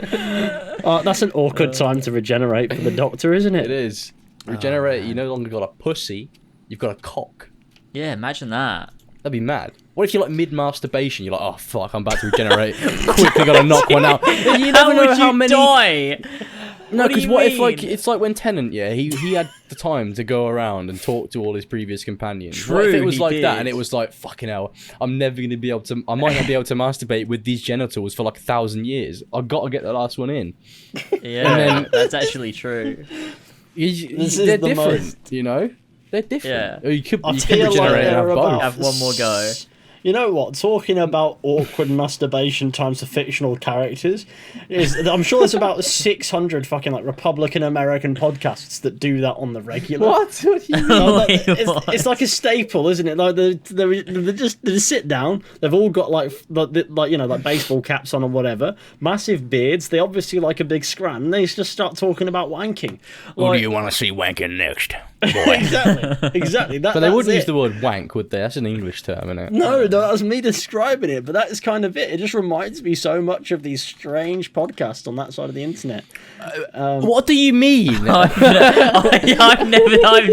That's an awkward time to regenerate for the Doctor, isn't it? It is. Regenerate, you no longer got a pussy, you've got a cock. Yeah, imagine that. That'd be mad. What if you're like mid-masturbation, you're like, oh fuck, I'm about to regenerate. Quickly gotta knock one out. You never know how many... die? No, because what if it's like when Tennant, he had the time to go around and talk to all his previous companions. True, what if it was he like did. that and it was like, fucking hell, I might not be able to masturbate with these genitals for like 1,000 years. I've got to get the last one in. Yeah, that's actually true. They're different, They're different. Yeah. Or you could feel regenerate like and have they're both. Have one more go. You know what? Talking about awkward masturbation times the fictional characters I'm sure there's about 600 fucking Republican American podcasts that do that on the regular. What do you mean? It's like a staple, isn't it? Like they just sit down. They've all got like baseball caps on or whatever, massive beards. They obviously like a big scran. And they just start talking about wanking. Who do you want to see wanking next, boy? Exactly. But they wouldn't use the word wank, would they? That's an English term, isn't it? No, that was me describing it, but that is kind of it. It just reminds me so much of these strange podcasts on that side of the internet. What do you mean? I've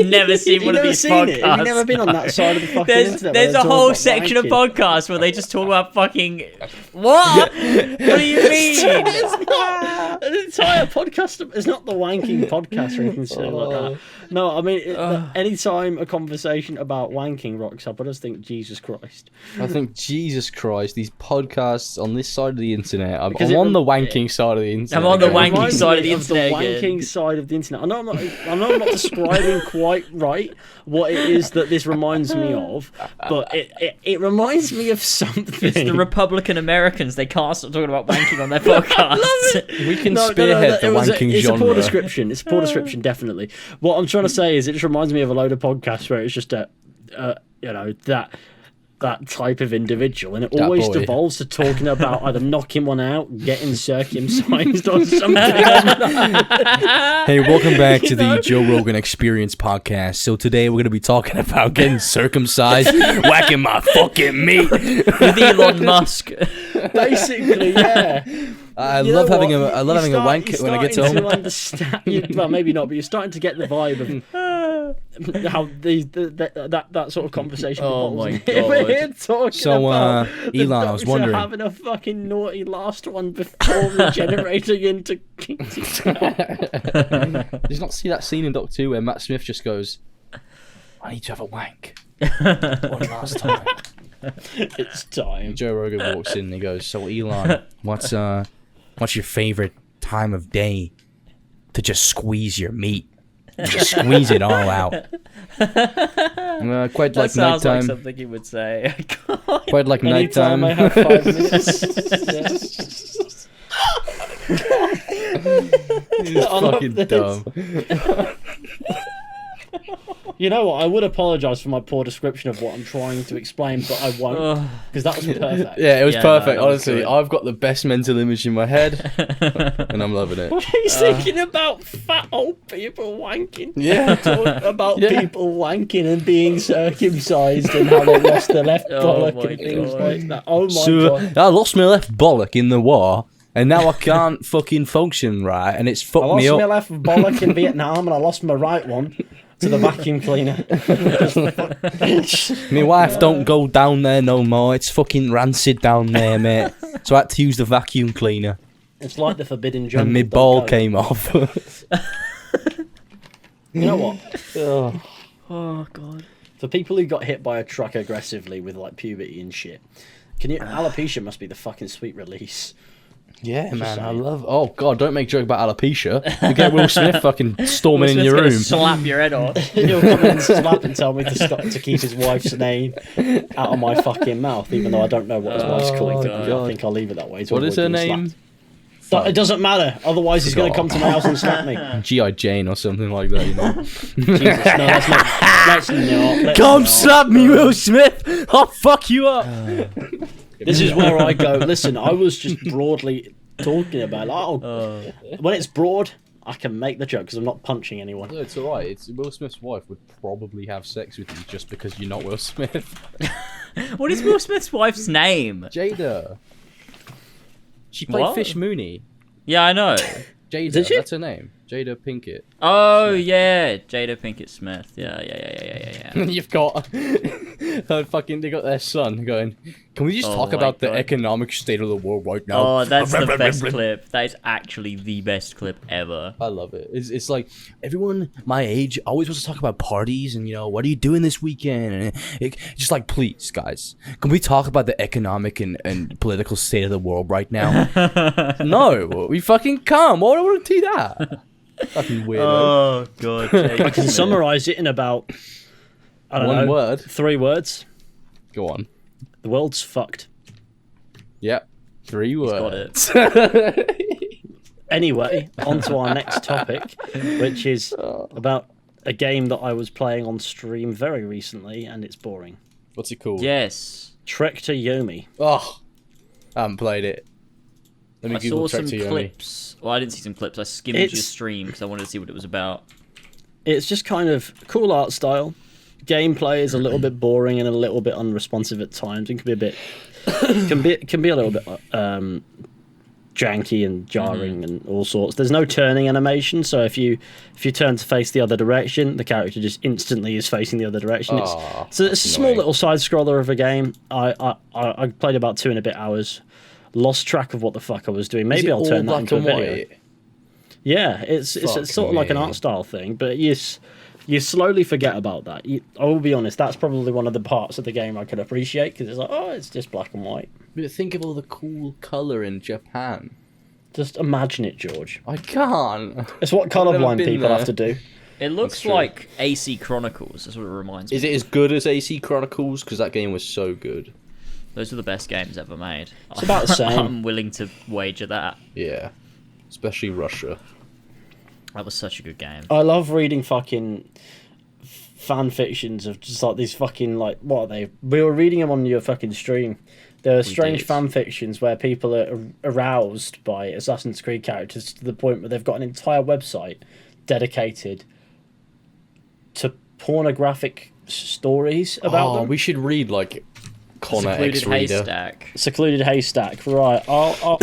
never seen one of these podcasts. Have you never been on that side of the fucking internet? There's a whole section of podcasts where they just talk about fucking... What? What do you mean? An entire podcast. It's not the wanking podcast or anything silly like that. No, I mean, anytime a conversation about wanking rocks up, I just think Jesus Christ. I think Jesus Christ, these podcasts on this side of the internet. I'm Because on the wanking side of the internet. I'm on the It wanking reminds side me of the internet The again. wanking side of the internet. I know I'm not describing quite right what it is that this reminds me of, but it reminds me of something. It's the Republican Americans. They can't stop talking about wanking on their podcasts. We can spearhead the wanking it's genre. a poor description. It's a poor description, definitely. What I'm trying to say is it just reminds me of a load of podcasts where it's just that type of individual, and it That always boy. devolves to talking about either knocking one out, getting circumcised, or something. Hey, welcome back to the Joe Rogan Experience podcast. So today we're going to be talking about getting circumcised, whacking my fucking meat. With Elon Musk. Basically, yeah. I You love know having what? I love having a wank You're when I get starting home. to understand, well, maybe not, but you're starting to get the vibe of how that sort of conversation. Oh evolves. my We're God. here talking So, about the Elon, I was Doctor wondering. having a fucking naughty last one before regenerating into King. Did you not see that scene in Doc 2 where Matt Smith just goes, I need to have a wank. One last time. It's time. Joe Rogan walks in and he goes, so Elon, what's your favorite time of day to just squeeze your meat? Just squeeze it all out. Quite That like sounds like nighttime. something he would say. Quite like Anytime nighttime. I have 5 minutes. He's I love fucking this. dumb. You know what? I would apologise for my poor description of what I'm trying to explain, but I won't, because that was perfect. Yeah, it was Yeah, perfect. no, that was Honestly, good. I've got the best mental image in my head, and I'm loving it. He's thinking about fat old people wanking. Yeah. Talk about Yeah. people wanking and being circumcised and how they lost their left Oh bollock my and things God. like that. Oh my So god. I lost my left bollock in the war, and now I can't fucking function right, and it's I fucked lost me my up. left bollock in Vietnam and I lost my right one to the vacuum cleaner. My wife don't go down there no more. It's fucking rancid down there, mate. So I had to use the vacuum cleaner, It's like the forbidden jungle. and my don't ball go. came off. You know what? Oh god. For people who got hit by a truck aggressively with like puberty and shit, alopecia must be the fucking sweet release. Yeah, man, I saying. love. Oh god, don't make joke about alopecia. You get Will Smith fucking storming in Smith's your gonna room. slap your head off. He'll come in and slap and tell me to stop to keep his wife's name out of my fucking mouth, even though I don't know what his wife's called. I God. think I'll leave it that way. To What is avoid her being name? slapped. But it doesn't matter. Otherwise, he's going to come to my house and slap me. G.I. Jane or something like that, you know. Jesus, no, that's not. Let's not. Let's Come not. slap me, Will Smith. I'll fuck you up. This is where I go. Listen, I was just broadly talking about. When it's broad, I can make the joke because I'm not punching anyone. No, it's alright. It's Will Smith's wife would probably have sex with you just because you're not Will Smith. What is Will Smith's wife's name? Jada. She played What? Fish Mooney. Yeah, I know. Jada, Did she? that's her name. Jada Pinkett. Oh yeah, Jada Pinkett Smith. Yeah. You've got they got their son going, can we just Oh talk my about the God. economic state of the world right now? Oh, that's the best clip. That is actually the best clip ever. I love it. It's like everyone my age always wants to talk about parties and, you know, what are you doing this weekend? And just like, please, guys, can we talk about the economic and political state of the world right now? No, we fucking can't. Why would I want to do that? Fucking weirdo. Oh god. I can summarise it in about I don't One know, word. 3 words. Go on. The world's fucked. Yep. 3 words. Got it. Anyway, on to our next topic, which is about a game that I was playing on stream very recently, and it's boring. What's it called? Yes. Trek to Yomi. Oh, I haven't played it. Let me I Google saw Trek some to Yomi. clips. Well, I didn't see some clips. I skimmed your It's- stream because I wanted to see what it was about. It's just kind of cool art style. Gameplay is a little bit boring and a little bit unresponsive at times. It can be a bit, can be a little bit janky and jarring and all sorts. There's no turning animation, so if you turn to face the other direction, the character just instantly is facing the other direction. Aw, It's a that's small annoying. little side scroller of a game. I played about 2 and a bit hours. Lost track of what the fuck I was doing. Is Maybe it I'll all turn that black into a and video. white? Yeah, it's Fuck sort of like an me. art style thing, but yes, You slowly forget about that. I will be honest, that's probably one of the parts of the game I could appreciate, because it's like, oh, it's just black and white. But think of all the cool colour in Japan. Just imagine it, George. I can't. It's what colourblind people have to do. It looks like AC Chronicles. That's what it reminds me. Is it as good as AC Chronicles? Because that game was so good. Those are the best games ever made. It's about the same. I'm willing to wager that. Yeah. Especially Russia. That was such a good game. I love reading fucking fan fictions of just like these fucking, like, what are they? We were reading them on your fucking stream. There are strange fan fictions where people are aroused by Assassin's Creed characters to the point where they've got an entire website dedicated to pornographic stories about them. We should read, like, Connor Secluded X-Reader. Haystack. Secluded Haystack, right. I'll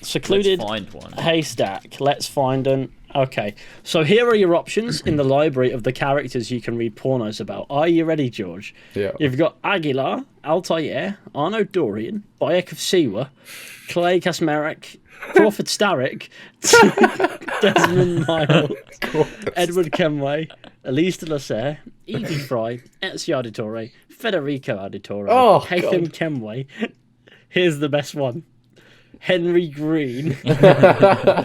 Secluded Let's find one. Haystack. Let's find an... Okay, so here are your options in the library of the characters you can read pornos about. Are you ready, George? Yeah. You've got Aguilar, Altair, Arno Dorian, Bayek of Siwa, Clay Kasmerek, Crawford Starrick, Desmond Miles, Edward Kenway, Elise de la Serre, Evie Fry, Ezio Auditore, Federico Auditore, Haytham Kenway. Here's the best one. Henry Green. I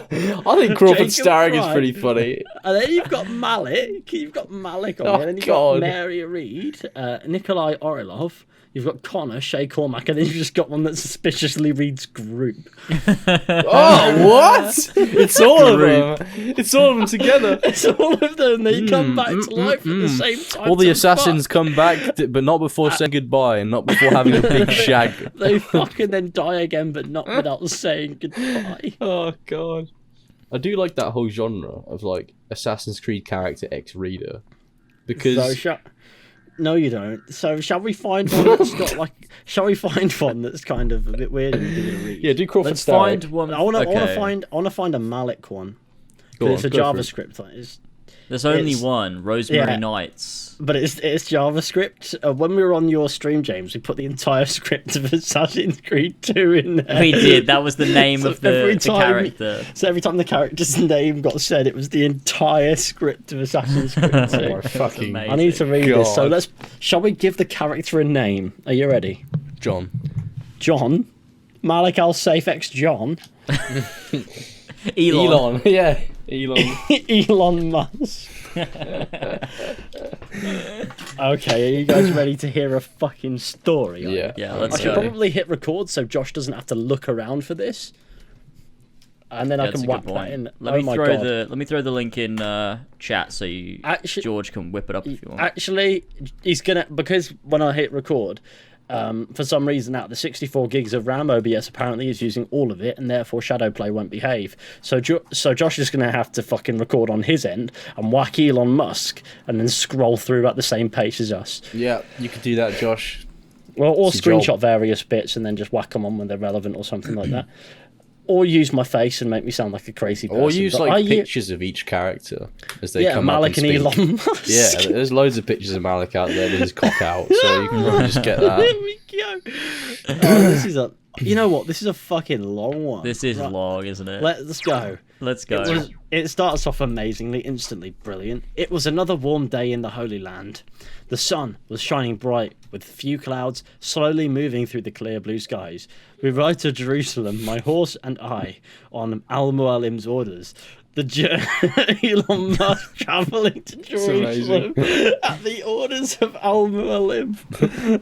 think Crawford Jacob Starrick is Fry. pretty funny. And then you've got Malik. You've got Malik on Oh, there. Then you've God. got Mary Reed, Nikolai Orilov. You've got Connor, Shay Cormac, and then you've just got one that suspiciously reads group. Oh, what? It's all of them. It's all of them together. It's all of them. They come back to life at the same time. All the to assassins fuck. come back, but not before saying goodbye and not before having a big shag. They fuck and then die again, but not without saying goodbye. Oh, God. I do like that whole genre of, like, Assassin's Creed character X-Reader. Because... So, no, you don't. So, shall we find one that's got like? Shall we find one that's kind of a bit weird and give it a read? yeah, do Crawford Let's Starrick. find one. I want to Okay. find a Malik one. Go on, It's a go for it. JavaScript. Like, There's only It's- one, Rosemary yeah. Nights. but it's JavaScript. When we were on your stream, James, we put the entire script of Assassin's Creed 2 in there. We did. That was the name So of the character. So every time the character's name got said, it was the entire script of Assassin's Creed 2. Oh, my fucking... amazing. I need to read this. So God. shall we give the character a name? Are you ready? John. John? Malik Al-Saif X John? Elon. Yeah, Elon. Elon Musk. Okay, are you guys ready to hear a fucking story? Yeah. Yeah, I let's should go. probably hit record so Josh doesn't have to look around for this. And then I That's can a whack good that point. in. Let Oh me my throw God. the link in chat so you George can whip it up if you want. Actually, he's gonna, because when I hit record, for some reason out of the 64 gigs of RAM, OBS apparently is using all of it, and therefore Shadowplay won't behave. So Josh is gonna have to fucking record on his end and whack Elon Musk, and then scroll through at the same pace as us. Yeah, you could do that, Josh. Well, or It's a job. screenshot various bits and then just whack them on when they're relevant or something like that. Or use my face and make me sound like a crazy person. Or use, But like, I- pictures of each character as they yeah, come Malik up and and speak. Elon Musk. Yeah, there's loads of pictures of Malik out there with his cock out, so you can probably just get that. There we go. Oh, this is a. You know what? This is a fucking long one. This is Right, long, isn't it? Let's go. Let's go. It starts off amazingly, instantly brilliant. It was another warm day in the Holy Land. The sun was shining bright, with few clouds slowly moving through the clear blue skies. We ride to Jerusalem, my horse and I, on Al-Mualim's orders. The Elon Musk traveling to Jerusalem at the orders of Al-Mualim.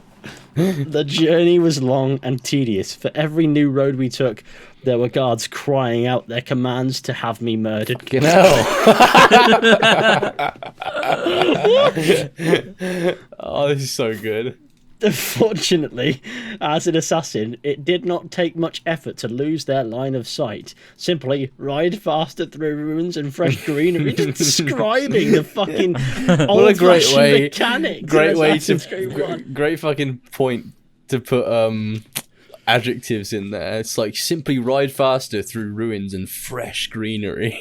The journey was long and tedious. For every new road we took, there were guards crying out their commands to have me murdered. Fucking hell. Oh, this is so good. Fortunately, as an assassin, it did not take much effort to lose their line of sight. Simply ride faster through ruins and fresh greenery, just describing the fucking What a great old-fashioned way. mechanics. Great of way Assassin's Creed 1. great fucking point to put adjectives in there. It's like simply ride faster through ruins and fresh greenery.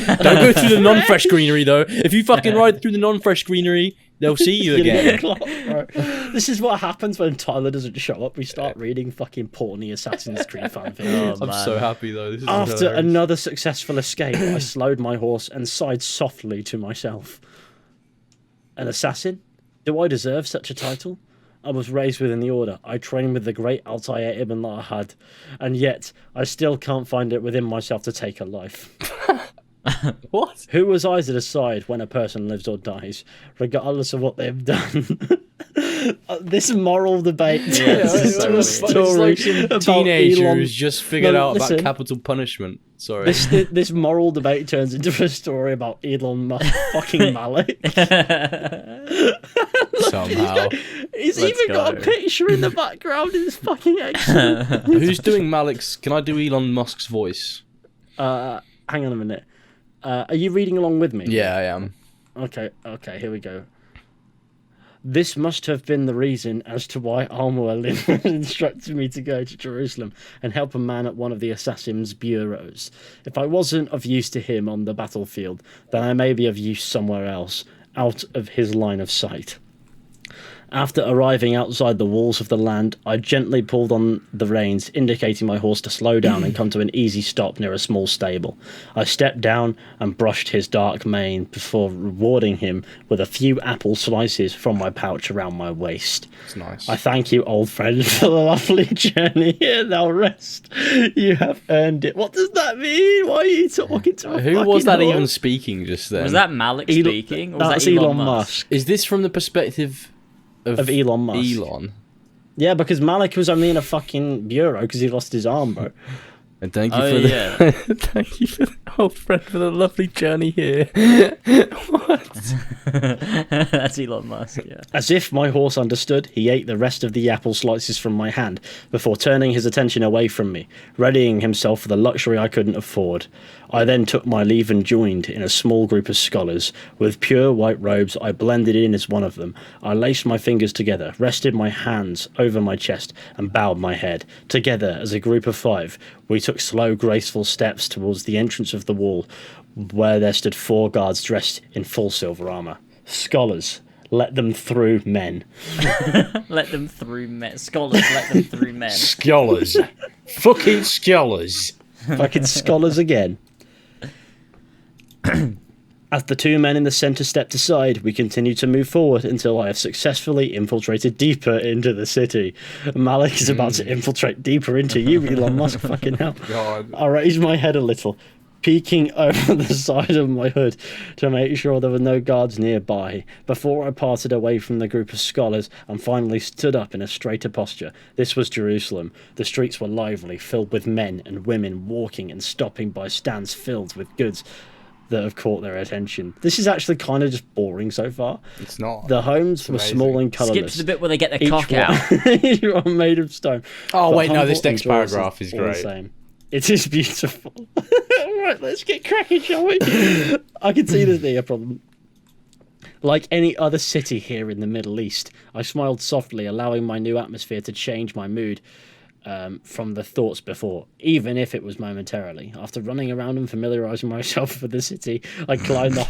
Don't go through the non-fresh greenery though. If you fucking ride through the non-fresh greenery, They'll see you You're gonna again. get clocked, bro. This is what happens when Tyler doesn't show up. We start reading fucking porny Assassin's Creed fanfic. I'm so happy though. This is After hilarious. another successful escape, I slowed my horse and sighed softly to myself. An assassin? Do I deserve such a title? I was raised within the order. I trained with the great Altair Ibn Lahad, and yet I still can't find it within myself to take a life. What? Who was I to decide when a person lives or dies, regardless of what they've done? This moral debate turns into a story It's like some about teenager Elon. who's just figured No, out listen. about capital punishment. Sorry. This moral debate turns into a story about Elon Musk fucking Malik. Somehow. He's Let's even got a go. picture in the background. It's fucking excellent. Who's doing Malik's? Can I do Elon Musk's voice? Hang on a minute. Are you reading along with me? Yeah, I am. Okay, here we go. This must have been the reason as to why Al-Mualim instructed me to go to Jerusalem and help a man at one of the assassin's bureaus. If I wasn't of use to him on the battlefield, then I may be of use somewhere else, out of his line of sight. After arriving outside the walls of the land, I gently pulled on the reins, indicating my horse to slow down and come to an easy stop near a small stable. I stepped down and brushed his dark mane before rewarding him with a few apple slices from my pouch around my waist. It's nice. I thank you, old friend, for the lovely journey. Here thou rest. You have earned it. What does that mean? Why are you talking to a Who fucking was that horse? even speaking just then? Was that Malik speaking? Or was That's that Elon Musk. Is this from the perspective Of Elon Musk. Elon? Yeah, because Malik was only in a fucking bureau because he lost his arm, bro. And thank you Oh, for the yeah. thank you for the old friend for the lovely journey here. What? That's Elon Musk, yeah. As if my horse understood, he ate the rest of the apple slices from my hand before turning his attention away from me, readying himself for the luxury I couldn't afford. I then took my leave and joined in a small group of scholars. With pure white robes, I blended in as one of them. I laced my fingers together, rested my hands over my chest, and bowed my head. Together, as a group of 5, we took slow, graceful steps towards the entrance of the wall, where there stood 4 guards dressed in full silver armour. Scholars, let them through, men. Let them through men. Scholars, let them through men. Scholars. Fucking scholars. Fucking scholars again. As the 2 men in the centre stepped aside, we continued to move forward until I have successfully infiltrated deeper into the city. Malik is about to infiltrate deeper into you, Elon Musk. Fucking hell. God. I raised my head a little, peeking over the side of my hood to make sure there were no guards nearby, before I parted away from the group of scholars and finally stood up in a straighter posture. This was Jerusalem. The streets were lively, filled with men and women walking and stopping by stands filled with goods that have caught their attention. This is actually kind of just boring so far. It's not. The homes were amazing. small and Skip colourless. to the bit where they get their Each cock one- out. Each one made of stone. Oh, But wait, no, this humble next and joyous paragraph is all the great. same. It is beautiful. Right, let's get cracking, shall we? I can see this being a problem. Like any other city here in the Middle East, I smiled softly, allowing my new atmosphere to change my mood from the thoughts before, even if it was momentarily. After running around and familiarising myself with the city, I climbed the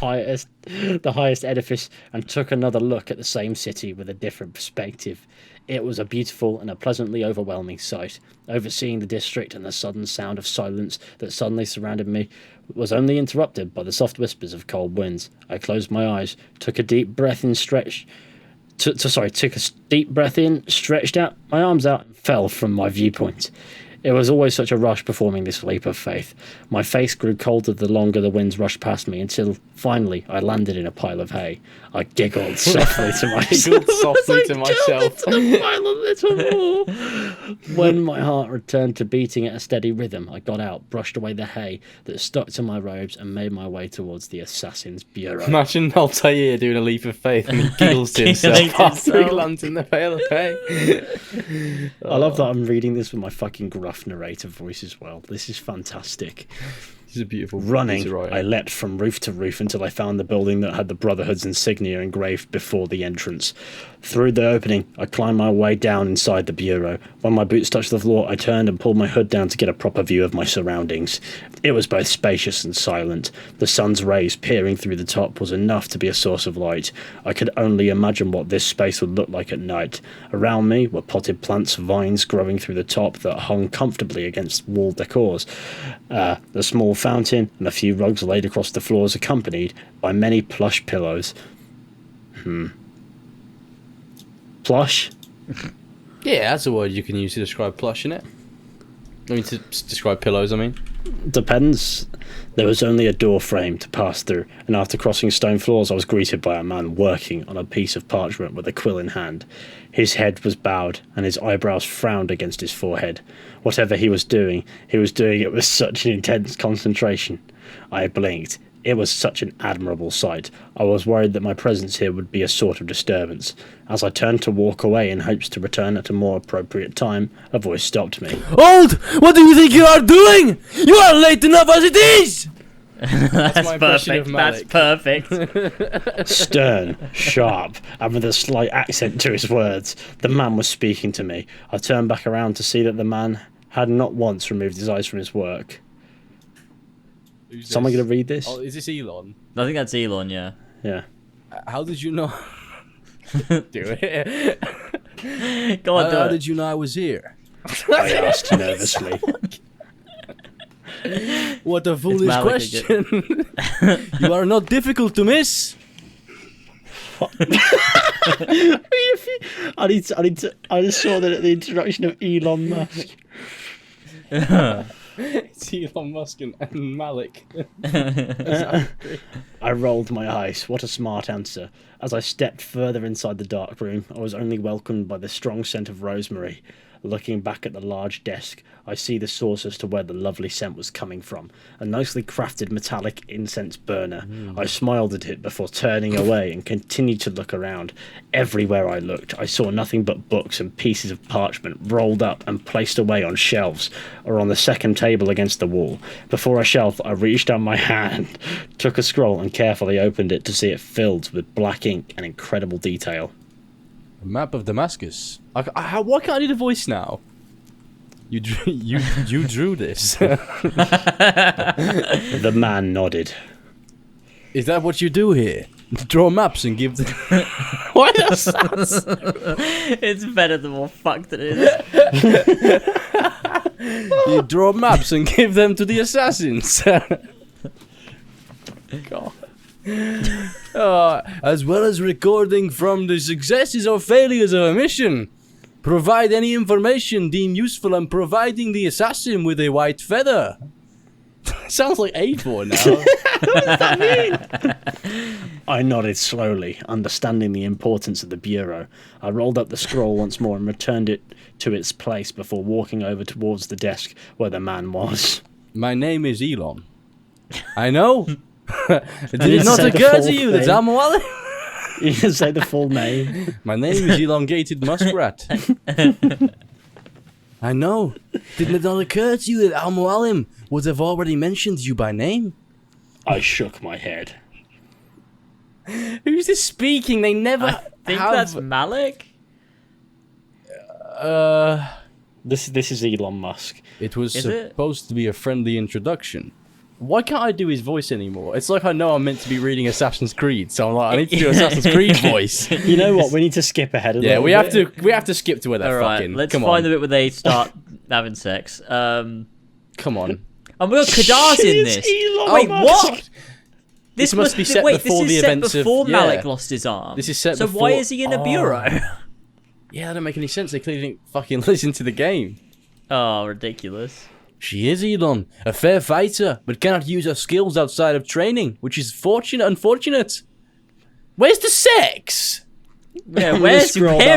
highest edifice and took another look at the same city with a different perspective. It was a beautiful and a pleasantly overwhelming sight. Overseeing the district and the sudden sound of silence that suddenly surrounded me was only interrupted by the soft whispers of cold winds. I closed my eyes, took a deep breath in, took a deep breath in, stretched out my arms out, and fell from my viewpoint. It was always such a rush performing this leap of faith. My face grew colder the longer the winds rushed past me, until finally I landed in a pile of hay. I giggled softly to myself. Into the pile a little more. When my heart returned to beating at a steady rhythm, I got out, brushed away the hay that stuck to my robes, and made my way towards the assassin's bureau. Imagine Altair doing a leap of faith and he giggles to himself after he lands in the pale of hay. I love that I'm reading this with my fucking gruff narrator voice as well. This is fantastic. He's a beautiful piece Running, of writing. I leapt from roof to roof until I found the building that had the Brotherhood's insignia engraved before the entrance. Through the opening, I climbed my way down inside the bureau. When my boots touched the floor, I turned and pulled my hood down to get a proper view of my surroundings. It was both spacious and silent. The sun's rays peering through the top was enough to be a source of light. I could only imagine what this space would look like at night. Around me were potted plants, vines growing through the top that hung comfortably against wall decors. The small fountain and a few rugs laid across the floors, accompanied by many plush pillows. Plush? Yeah, that's a word you can use to describe plush, innit? I mean, to describe pillows, I mean. Depends. There was only a door frame to pass through, and after crossing stone floors I was greeted by a man working on a piece of parchment with a quill in hand. His head was bowed, and his eyebrows frowned against his forehead. Whatever he was doing it with such an intense concentration. I blinked. It was such an admirable sight. I was worried that my presence here would be a sort of disturbance. As I turned to walk away in hopes to return at a more appropriate time, a voice stopped me. Old! What do you think you are doing? You are late enough as it is! That's my impression of perfect. That's perfect. Stern, sharp, and with a slight accent to his words, the man was speaking to me. I turned back around to see that the man had not once removed his eyes from his work. Who's Someone this? going to read this? Oh, is this Elon? I think that's Elon, yeah. Yeah. How did you know? Do it. Go on, do How it. did you know I was here? I asked nervously. What a foolish Malik question. You are not difficult to miss. I just saw that at the introduction of Elon Musk. It's Elon Musk and Malik. I rolled my eyes. What a smart answer. As I stepped further inside the dark room, I was only welcomed by the strong scent of rosemary. Looking back at the large desk, I see the source as to where the lovely scent was coming from. A nicely crafted metallic incense burner. I smiled at it before turning away and continued to look around. Everywhere I looked, I saw nothing but books and pieces of parchment rolled up and placed away on shelves or on the second table against the wall. Before a shelf, I reached out my hand, took a scroll and carefully opened it to see it filled with black ink and incredible detail. A map of Damascus. Why can't I do the voice now? You drew this. The man nodded. Is that what you do here? Draw maps and give them... Why does that? It's better the more fucked it is. You draw maps and give them to the assassins. God. As well as recording from the successes or failures of a mission. Provide any information deemed useful and providing the assassin with a white feather. Sounds like A4 now. What does that mean? I nodded slowly, understanding the importance of the bureau. I rolled up the scroll once more and returned it to its place before walking over towards the desk where the man was. My name is Elon. I know. Did didn't it not say the occur full to you that thing. I'm Wally? You didn't say the full name. My name is Elongated Muskrat. I know. Did it not occur to you that Al Mualim would have already mentioned you by name? I shook my head. Who's this speaking? They never I think that's Malik. This is Elon Musk. It was Is it? supposed to be a friendly introduction. Why can't I do his voice anymore? It's like I know I'm meant to be reading Assassin's Creed, so I'm like, I need to do Assassin's Creed voice. You know what? We need to skip ahead a Yeah, little we bit. have to skip to where they're All right, fucking. let's Come find on. the bit where they start having sex. Come on. And we got Kadar's in It's this. Elon Wait, Musk. what? This must be set wait, before this the is set events of- before yeah. Malik lost his arm. This is set so before- why is he in a bureau? Yeah, that don't make any sense. They clearly didn't fucking listen to the game. Oh, ridiculous. She is Elon, a fair fighter, but cannot use her skills outside of training, which is unfortunate. Where's the sex? Yeah, I'm gonna where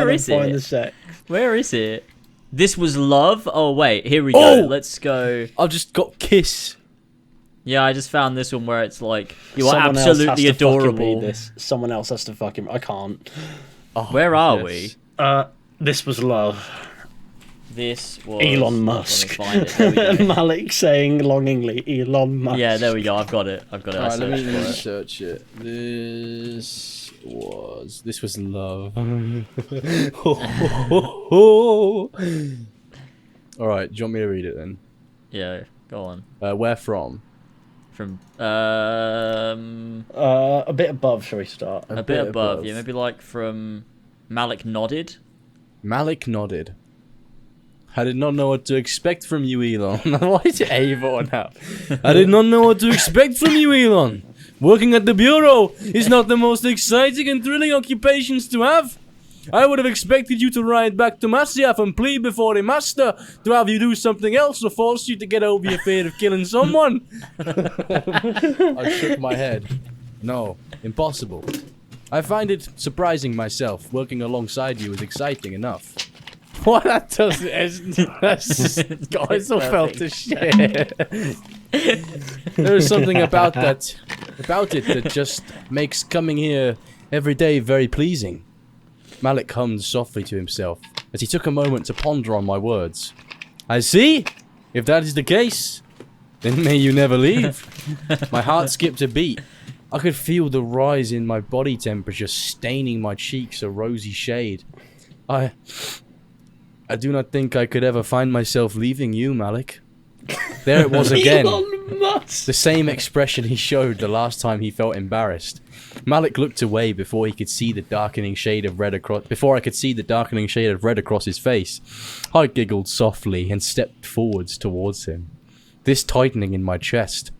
is find the it? set. Where is it? This was love? Oh, wait, here we go. Oh! Let's go. I've just got kiss. Yeah, I just found this one where it's like, you are Someone else absolutely has to fucking adorable. read this. Someone else has to fucking... I can't. Oh, Where are yes. we? This was love. This was Elon Musk. Let me find it. There we go. Malik saying longingly, Elon Musk. Yeah, there we go. I've got it. Alright, let me search it. This was love. Alright, do you want me to read it then? Yeah, go on. Where from? From a bit above, shall we start? a bit above. Yeah, maybe like from Malik nodded. Malik nodded. I did not know what to expect from you, Elon. Why is it Avon now? I did not know what to expect from you, Elon. Working at the Bureau is not the most exciting and thrilling occupations to have. I would have expected you to ride back to Masyaf and plead before the master to have you do something else or force you to get over your fear of killing someone. I shook my head. No, impossible. I find it surprising myself. Working alongside you is exciting enough. What that does is guys all felt the shit. There is something about it that just makes coming here every day very pleasing. Malik hummed softly to himself as he took a moment to ponder on my words. I see. If that is the case, then may you never leave. My heart skipped a beat. I could feel the rise in my body temperature staining my cheeks a rosy shade. I do not think I could ever find myself leaving you, Malik. There it was again. The same expression he showed the last time he felt embarrassed. Malik looked away before he could see the darkening shade of red across his face. I giggled softly and stepped forwards towards him. This tightening in my chest.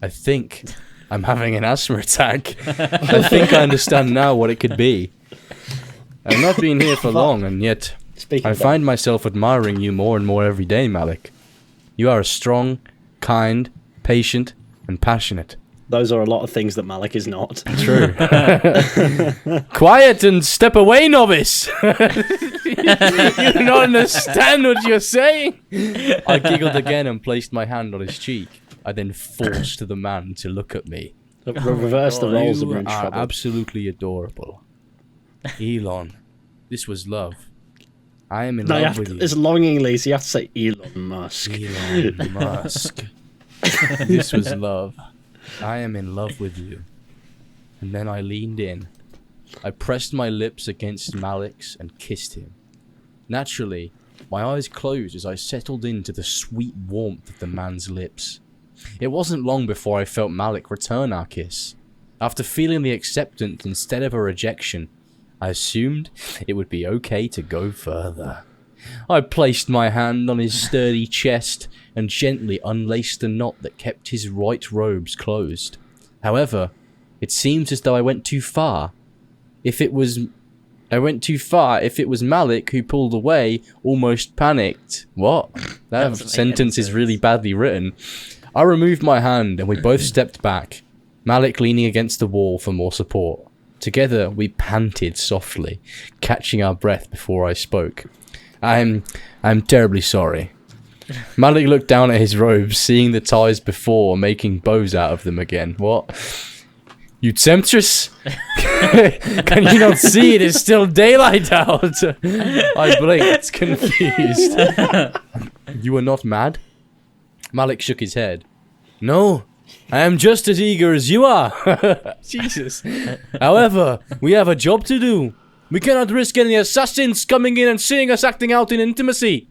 I think I'm having an asthma attack. I think I understand now what it could be. I've not been here for long, and yet I find myself admiring you more and more every day, Malik. You are a strong, kind, patient, and passionate. Those are a lot of things that Malik is not. True. Quiet and step away, novice! You do not understand what you're saying! I giggled again and placed my hand on his cheek. I then forced the man to look at me. Reverse the roles and we're in You are trouble. absolutely adorable. Elon, this was love. I am in love with you. It's longingly, so you have to say Elon Musk. Elon Musk. This was love. I am in love with you. And then I leaned in. I pressed my lips against Malik's and kissed him. Naturally, my eyes closed as I settled into the sweet warmth of the man's lips. It wasn't long before I felt Malik return our kiss. After feeling the acceptance instead of a rejection, I assumed it would be okay to go further. I placed my hand on his sturdy chest and gently unlaced the knot that kept his right robes closed. However, it seems as though I went too far. If it was Malik who pulled away, almost panicked. What? That sentence is really badly written. I removed my hand and we both stepped back, Malik leaning against the wall for more support. Together, we panted softly, catching our breath before I spoke. I'm terribly sorry. Malik looked down at his robes, seeing the ties before, making bows out of them again. What? You temptress? Can you not see it is still daylight out? I blinked, confused. You are not mad? Malik shook his head. No, I am just as eager as you are. Jesus. However, we have a job to do. We cannot risk any assassins coming in and seeing us acting out in intimacy.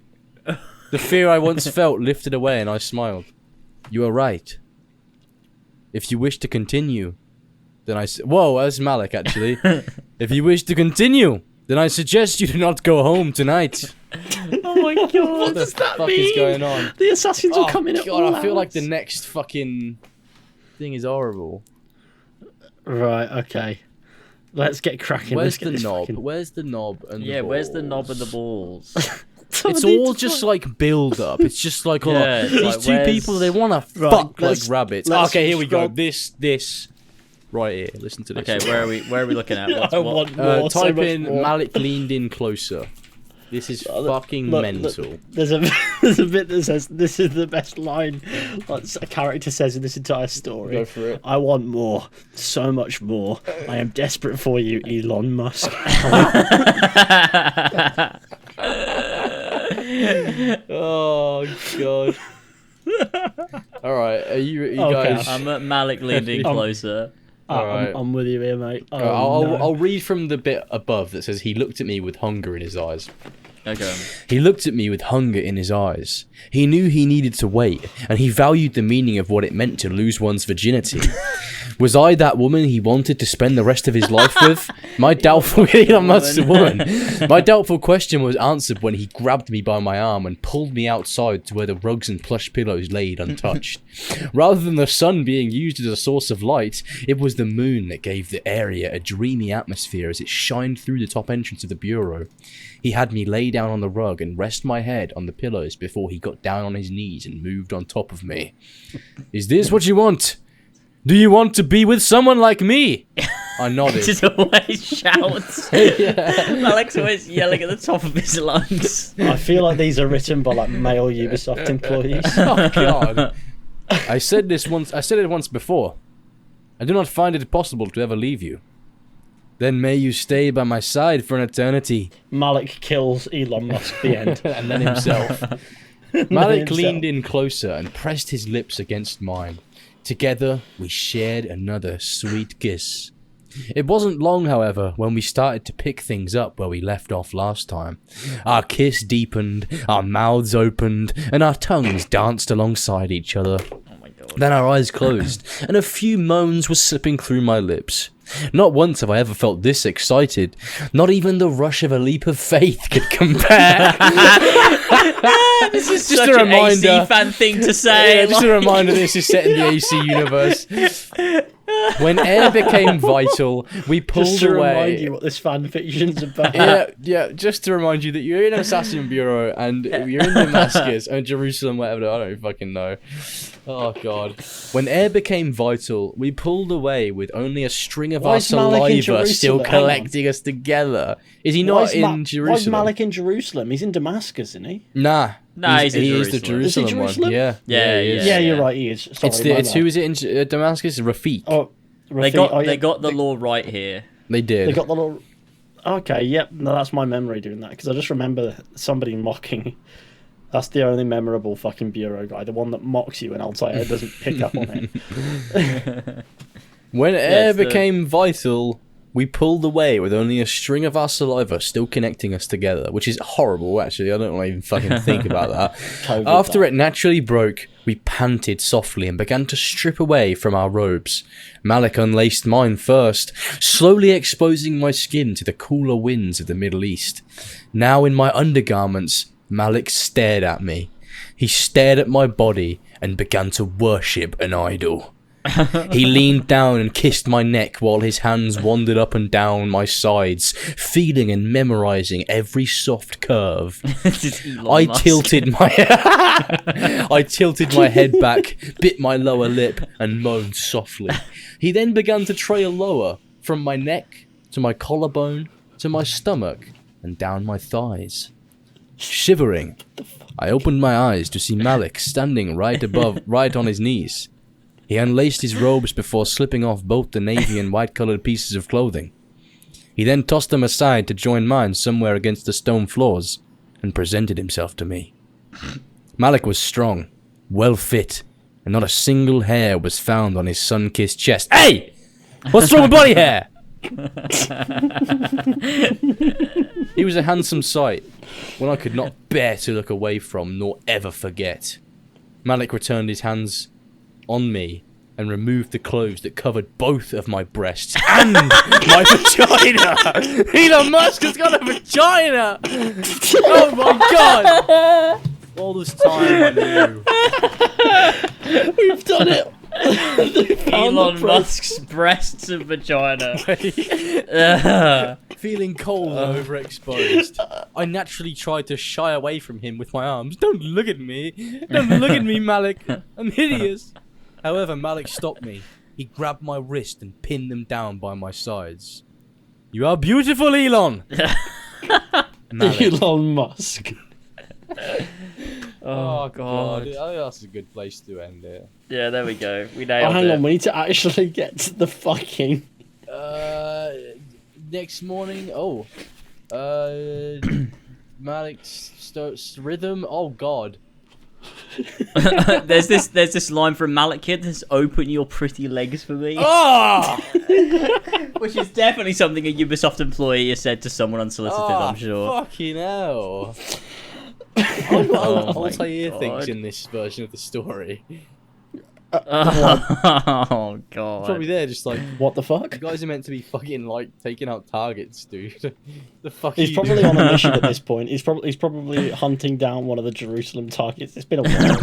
The fear I once felt lifted away and I smiled. You are right. If you wish to continue, then Whoa, that's Malik actually. If you wish to continue, then I suggest you do not go home tonight. Oh my god, what does that fuck mean? is going on? The assassins will come in at all I feel like hours. the next fucking thing is horrible. Right, okay. Let's get cracking. Where's Let's get the this knob? fucking- Where's the knob and the Where's the knob balls? and the balls? It's all just like build up. It's just like, oh, Yeah, it's these like, two where's- people, they want to Right, fuck like let's- rabbits. let's Okay, here we go. scroll- This right here. Listen to this. Okay, where are we looking at? What's, I what? want more, so Type much in more. Malik leaned in closer. This is fucking Look, mental. there's a bit that says this is the best line like a character says in this entire story. Go for it. I want more, so much more. I am desperate for you, Elon Musk. Oh god. All right, are you guys? Malik leaned in closer. Alright. I'm with you here, mate. I'll read from the bit above that says he looked at me with hunger in his eyes. Okay. He looked at me with hunger in his eyes. He knew he needed to wait, and he valued the meaning of what it meant to lose one's virginity. Was I that woman he wanted to spend the rest of his life with? My doubtful My doubtful question was answered when he grabbed me by my arm and pulled me outside to where the rugs and plush pillows laid untouched. Rather than the sun being used as a source of light, it was the moon that gave the area a dreamy atmosphere as it shined through the top entrance of the bureau. He had me lay down on the rug and rest my head on the pillows before he got down on his knees and moved on top of me. Is this what you want? Do you want to be with someone like me? I nodded. Just always shouts. Malik's always yelling at the top of his lungs. I feel like these are written by like male Ubisoft employees. Oh god. I said it once before. I do not find it possible to ever leave you. Then may you stay by my side for an eternity. Malik kills Elon Musk, the end. And then himself. Malik leaned in closer and pressed his lips against mine. Together, we shared another sweet kiss. It wasn't long, however, when we started to pick things up where we left off last time. Our kiss deepened, our mouths opened, and our tongues danced alongside each other. Oh my god. Then our eyes closed, and a few moans were slipping through my lips. Not once have I ever felt this excited. Not even the rush of a leap of faith could compare. This is just such an AC fan thing to say. Yeah, just a reminder this is set in the AC universe. When air became vital, we pulled away. Just to remind you what this fan fiction's about. Yeah, just to remind you that you're in an assassin bureau and you're in Damascus or Jerusalem, whatever. I don't fucking know. Oh god. When air became vital, we pulled away with only a string of our saliva still collecting us together. Is he not in Jerusalem? Why is Malik in Jerusalem? He's in Damascus, isn't he? Nah, he's in he is the Jerusalem. Is he Jerusalem one. Jerusalem? Yeah, he is. Yeah, you're right. He is. Sorry, It's who is it in Damascus? Rafiq. Oh, They got the law right here. They did. They got the little. Okay, yep. No, that's my memory doing that because I just remember somebody mocking. That's the only memorable fucking bureau guy, the one that mocks you and Altair doesn't pick up on it. When air became vital, we pulled away with only a string of our saliva still connecting us together, which is horrible, actually. I don't want to even fucking think about that. After it naturally broke, we panted softly and began to strip away from our robes. Malik unlaced mine first, slowly exposing my skin to the cooler winds of the Middle East. Now in my undergarments, Malik stared at me. He stared at my body and began to worship an idol. He leaned down and kissed my neck while his hands wandered up and down my sides, feeling and memorizing every soft curve. I tilted my head back, bit my lower lip, and moaned softly. He then began to trail lower, from my neck to my collarbone to my stomach and down my thighs. Shivering, I opened my eyes to see Malik standing right on his knees. He unlaced his robes before slipping off both the navy and white-coloured pieces of clothing. He then tossed them aside to join mine somewhere against the stone floors, and presented himself to me. Malik was strong, well fit, and not a single hair was found on his sun-kissed chest. Hey! What's wrong with body hair? He was a handsome sight, one I could not bear to look away from nor ever forget. Malik returned his hands on me and removed the clothes that covered both of my breasts and my vagina. Elon Musk has got a vagina. Oh my god! All this time I knew. We've done it. Elon Musk's breasts and vagina. Feeling cold and overexposed, I naturally tried to shy away from him with my arms. Don't look at me. Don't look at me, Malik. I'm hideous. However, Malik stopped me. He grabbed my wrist and pinned them down by my sides. You are beautiful, Elon! Elon Musk. Oh, God. I think that's a good place to end it. Yeah, there we go. We nailed it. Hang on, we need to actually get to the fucking... Next morning... Malik's rhythm. Oh God. There's this line from Malik Kid. That's open your pretty legs for me. Oh! Which is definitely something a Ubisoft employee has said to someone unsolicited, I'm sure. Fucking hell. Oh my Altair God. thinks in this version of the story. Oh God. Probably there, just like, What the fuck? you guys are meant to be fucking like taking out targets, dude. The fuck. He's are you probably doing? on a mission at this point. He's probably hunting down one of the Jerusalem targets. It's been a while.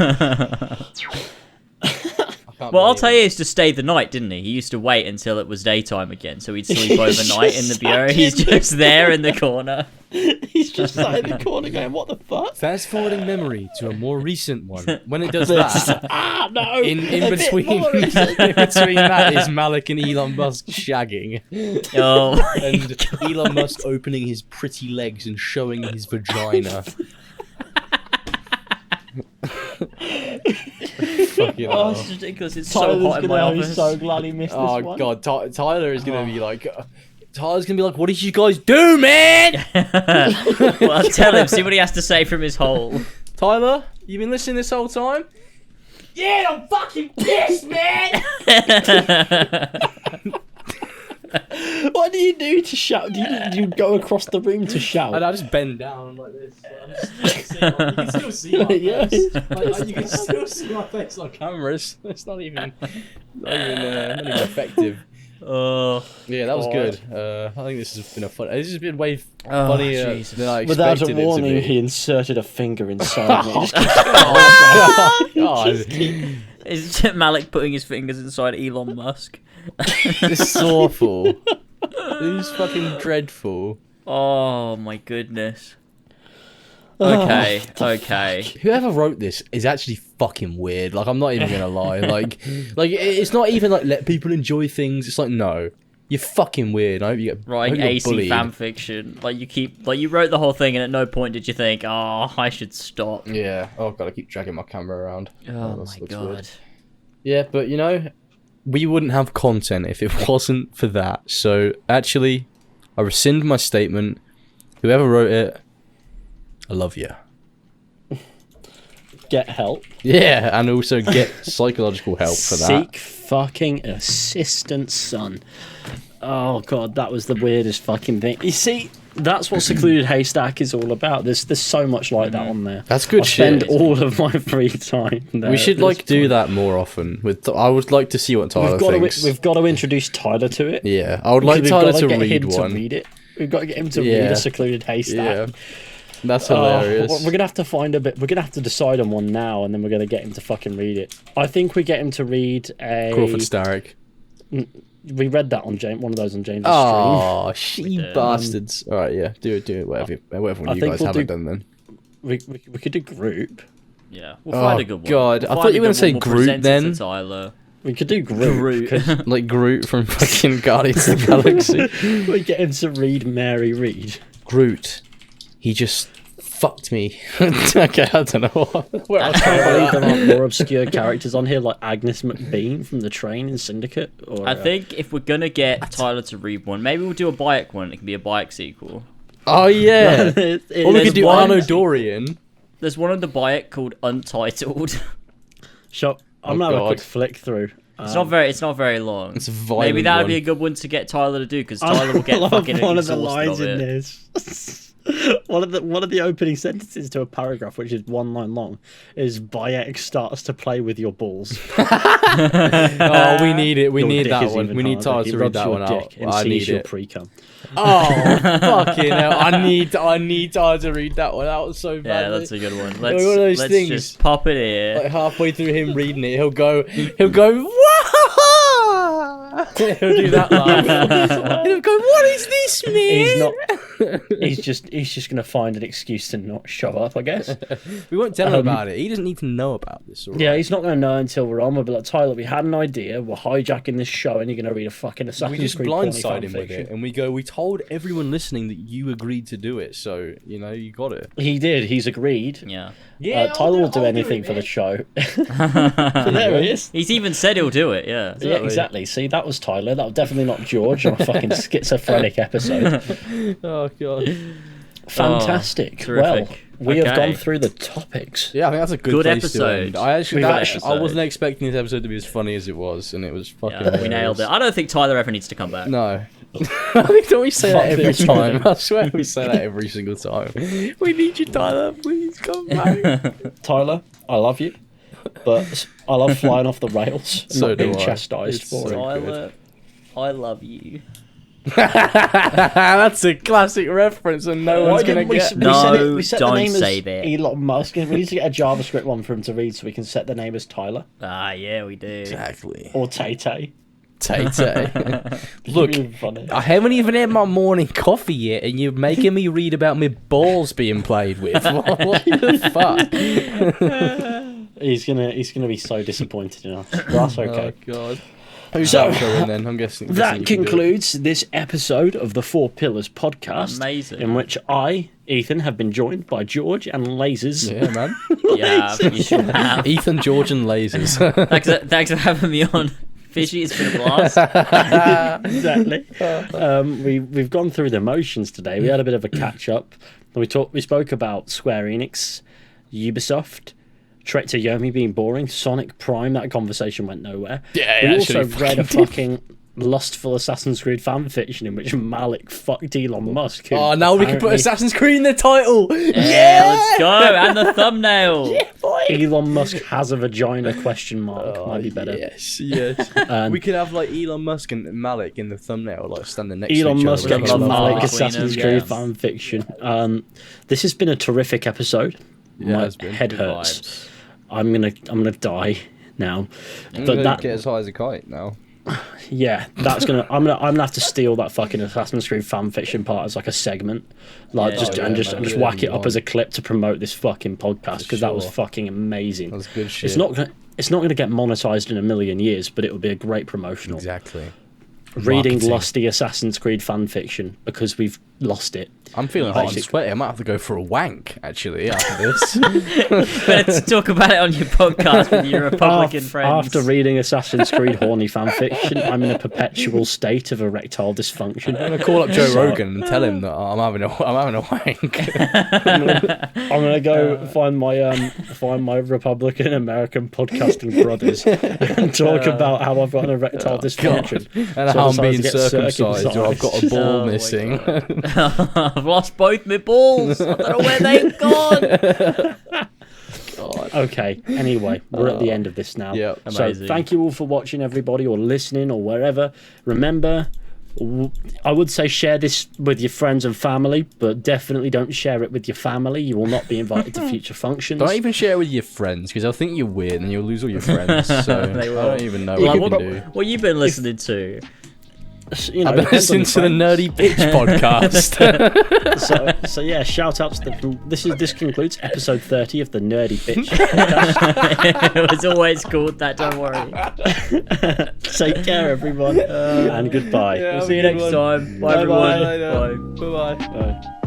I can't Well, believe Altair it. used to stay the night, didn't he? He used to wait until it was daytime again, so he'd sleep overnight in the bureau. He's just there in the corner. He's just sat in the corner going, "What the fuck?" Fast forwarding memory to a more recent one. When it does that, No. in a bit between more. in between that is Malik and Elon Musk shagging, Oh, and Elon Musk opening his pretty legs and showing his vagina. Fucking oh, hell. it's ridiculous. It's so Tyler's hot in my gonna be office. so glad he missed this Oh one. God, Tyler is gonna be like, what did you guys do, man? Well, tell him. See what he has to say from his hole. Tyler, you been listening this whole time? Yeah, I'm fucking pissed, man. What do you do to shout? Do you go across the room to shout? And I just bend down like this. You can still see my Yeah. face. You can still see my face on cameras. It's not even effective. Oh, Yeah, that was God. good. I think this has been a fun. This has been way Oh, funnier Jesus. than I Without expected a it warning, to he be. inserted a finger inside me. It just God, is Malik putting his fingers inside Elon Musk? this is awful. This is fucking dreadful. Oh my goodness. Okay, okay. Whoever wrote this is actually fucking weird. Like, I'm not even gonna lie. Like it's not even like let people enjoy things. It's like, no, you're fucking weird. I hope you get Writing I hope you're AC bullied. fan fiction. You wrote the whole thing and at no point did you think, oh, I should stop. Yeah. Oh god, I keep dragging my camera around. Oh That my looks god. weird. Yeah, but you know, we wouldn't have content if it wasn't for that. So actually, I rescind my statement. Whoever wrote it, I love you. get help. Yeah, and also get psychological help for that. Seek fucking assistance, son. Oh god, that was the weirdest fucking thing. You see, that's what Secluded Haystack is all about. There's so much like that on there. That's good I spend shit. all of my free time there. We should at like this do point. that more often. I would like to see what Tyler thinks. We've got to introduce Tyler to it. Yeah, I would like We've Tyler gotta to get read him one. To read it. We've got to get him to read Yeah. a Secluded Haystack. Yeah, that's hilarious. We're gonna have to find a bit. We're gonna have to decide on one now, and then we're gonna get him to fucking read it. I think we get him to read a. Crawford Starrick. We read that on James. One of those on James' Oh, she did. bastards! All right, yeah, do it. Whatever one I you think guys we'll haven't do- done then. stream. We could do group. Yeah, we'll Oh, find a good one. God, We'll I find thought a you were good gonna say one, we'll Groot present it to then. Tyler. We could do group. Groot. 'cause Like Groot from fucking Guardians of the Galaxy. we get him to read Mary Read. Groot, he just fucked me. Okay, I don't know where I was I going believe with there that. aren't more obscure characters on here, like Agnes McBean from The Train in Syndicate. Or, I think if we're gonna get Tyler to read one, maybe we'll do a Bayek one. It can be a Bayek sequel. Oh yeah. Or we There's could do one- Arno Dorian. There's one on the Bayek called Untitled. Shut. I'm Oh, gonna have a God. quick flick through. It's not very long. It's a violent Maybe that would be one. a good one to get Tyler to do because Tyler will get I love fucking one of the exhausted lines of in it. this. one of the opening sentences to a paragraph, which is one line long, is Bayek starts to play with your balls. Oh, we need it. We Your need dick that is one. even We need harder. Tyler He to read rubs that your one out. dick and I sees need your it. pre-cum. Oh, fucking hell. I need Tyler to read that one out so Yeah, badly. that's a good one. one of those Let's things. just pop it here. Like halfway through him reading it, he'll go, Wah! He'll do that laugh. He'll go, what is this, man? He's not. He's just gonna find an excuse to not show up, I guess. We won't tell him about it. He doesn't need to know about this. All right? Yeah, he's not gonna know until we're on. We'll be like, Tyler, we had an idea. We're hijacking this show, and you're gonna read a fucking Assassin's We just Creed porny blindside him with fanfiction. it, and we go, we told everyone listening that you agreed to do it, so, you know, you got it. He did. He's agreed. Yeah. Tyler will do anything for the show. There he is. He's even said he'll do it. Yeah. Yeah, exactly. See, that was Tyler. That was definitely not George on a fucking schizophrenic episode. Oh, God. Fantastic. terrific. Well, we have Okay. gone through the topics. Yeah, I think that's a good Good place episode. to end. I actually, Good I episode. wasn't expecting this episode to be as funny as it was, and it was fucking. Yeah, we nailed it. I don't think Tyler ever needs to come back. No. I think don't we say that Fuck every this. time? I swear we say that every single time. We need you, Tyler. Please come back. Tyler, I love you, but I love flying off the rails and So not being do I. chastised It's for so it. Tyler, I love you. That's a classic reference, and no one's gonna get. No, we set don't the name say as that. Elon Musk. We need to get a JavaScript one for him to read so we can set the name as Tyler Ah, yeah, we do. Exactly. or Tay-Tay. Tay. Look, Really funny. I haven't even had my morning coffee yet, and you're making me read about my balls being played with. What the fuck? He's gonna be so disappointed in us. But that's okay. Oh god. Who's So, outgoing then? I'm guessing. That you can do it. concludes this episode of the Four Pillars podcast. Amazing. In which I, Ethan, have been joined by George and Lasers. Yeah, man. Yeah, you should have. Ethan, George, and lasers. Thanks for having me on. Fishy, it's been a blast. Exactly. We've gone through the motions today. We had a bit of a catch up. We spoke about Square Enix, Ubisoft, Trek to Yomi being boring, Sonic Prime. That conversation went nowhere. Yeah, we it also actually read a fucking did. fucking lustful Assassin's Creed fan fiction in which Malik fucked Elon Musk. who Oh, now we can put apparently- Assassin's Creed in the title. Yeah, let's go. And the thumbnail. Elon Musk has a vagina ? Might be better. Yes. We could have like Elon Musk and Malik in the thumbnail, like standing next to Elon each Musk other. X X love Malik between Assassin's them, Creed yes. fan fiction. This has been a terrific episode. Yeah, My it's been head good hurts. vibes. I'm gonna die now. I'm But gonna that get as high as a kite now. yeah, that's gonna I'm gonna have to steal that fucking Assassin's Creed fan fiction part as like a segment, like Yeah. just Oh, yeah, and just man. and just Yeah, whack it up on. as a clip to promote this fucking podcast because that was Sure. fucking amazing. That's good shit. It's not gonna get monetized in a million years, but it would be a great promotional. Exactly. Reading Marketing. lusty Assassin's Creed fan fiction because we've lost it. I'm feeling hot and Basic- sweaty. I might have to go for a wank actually after this. Better to talk about it on your podcast with your Republican friends. After reading Assassin's Creed horny fan fiction, I'm in a perpetual state of erectile dysfunction. I'm gonna call up Joe Rogan and tell him that I'm having a wank. I'm gonna go find my Republican American podcasting brothers and talk about how I've got an erectile dysfunction. And So how I I'm decided being to get circumcised, or I've got a ball Oh my missing. I've lost both my balls. I don't know where they've gone. Okay, anyway, we're at the end of this now. Yep. So Amazing. thank you all for watching, everybody, or listening, or wherever. Remember, I would say share this with your friends and family, but definitely don't share it with your family. You will not be invited to future functions. Don't even share it with your friends because they'll think you're weird and you'll lose all your friends. So They I will. don't even know Like, what you can do. what you been listening to? You know, I've been depends on listening your to the friends. Nerdy Bitch podcast. So yeah, shout out to the. This concludes episode 30 of the Nerdy Bitch. It was always called that. Don't worry. Take care, everyone, and goodbye. Yeah, We'll have see a you good next one. time. Bye, Bye-bye. everyone. Bye. Bye bye. Bye.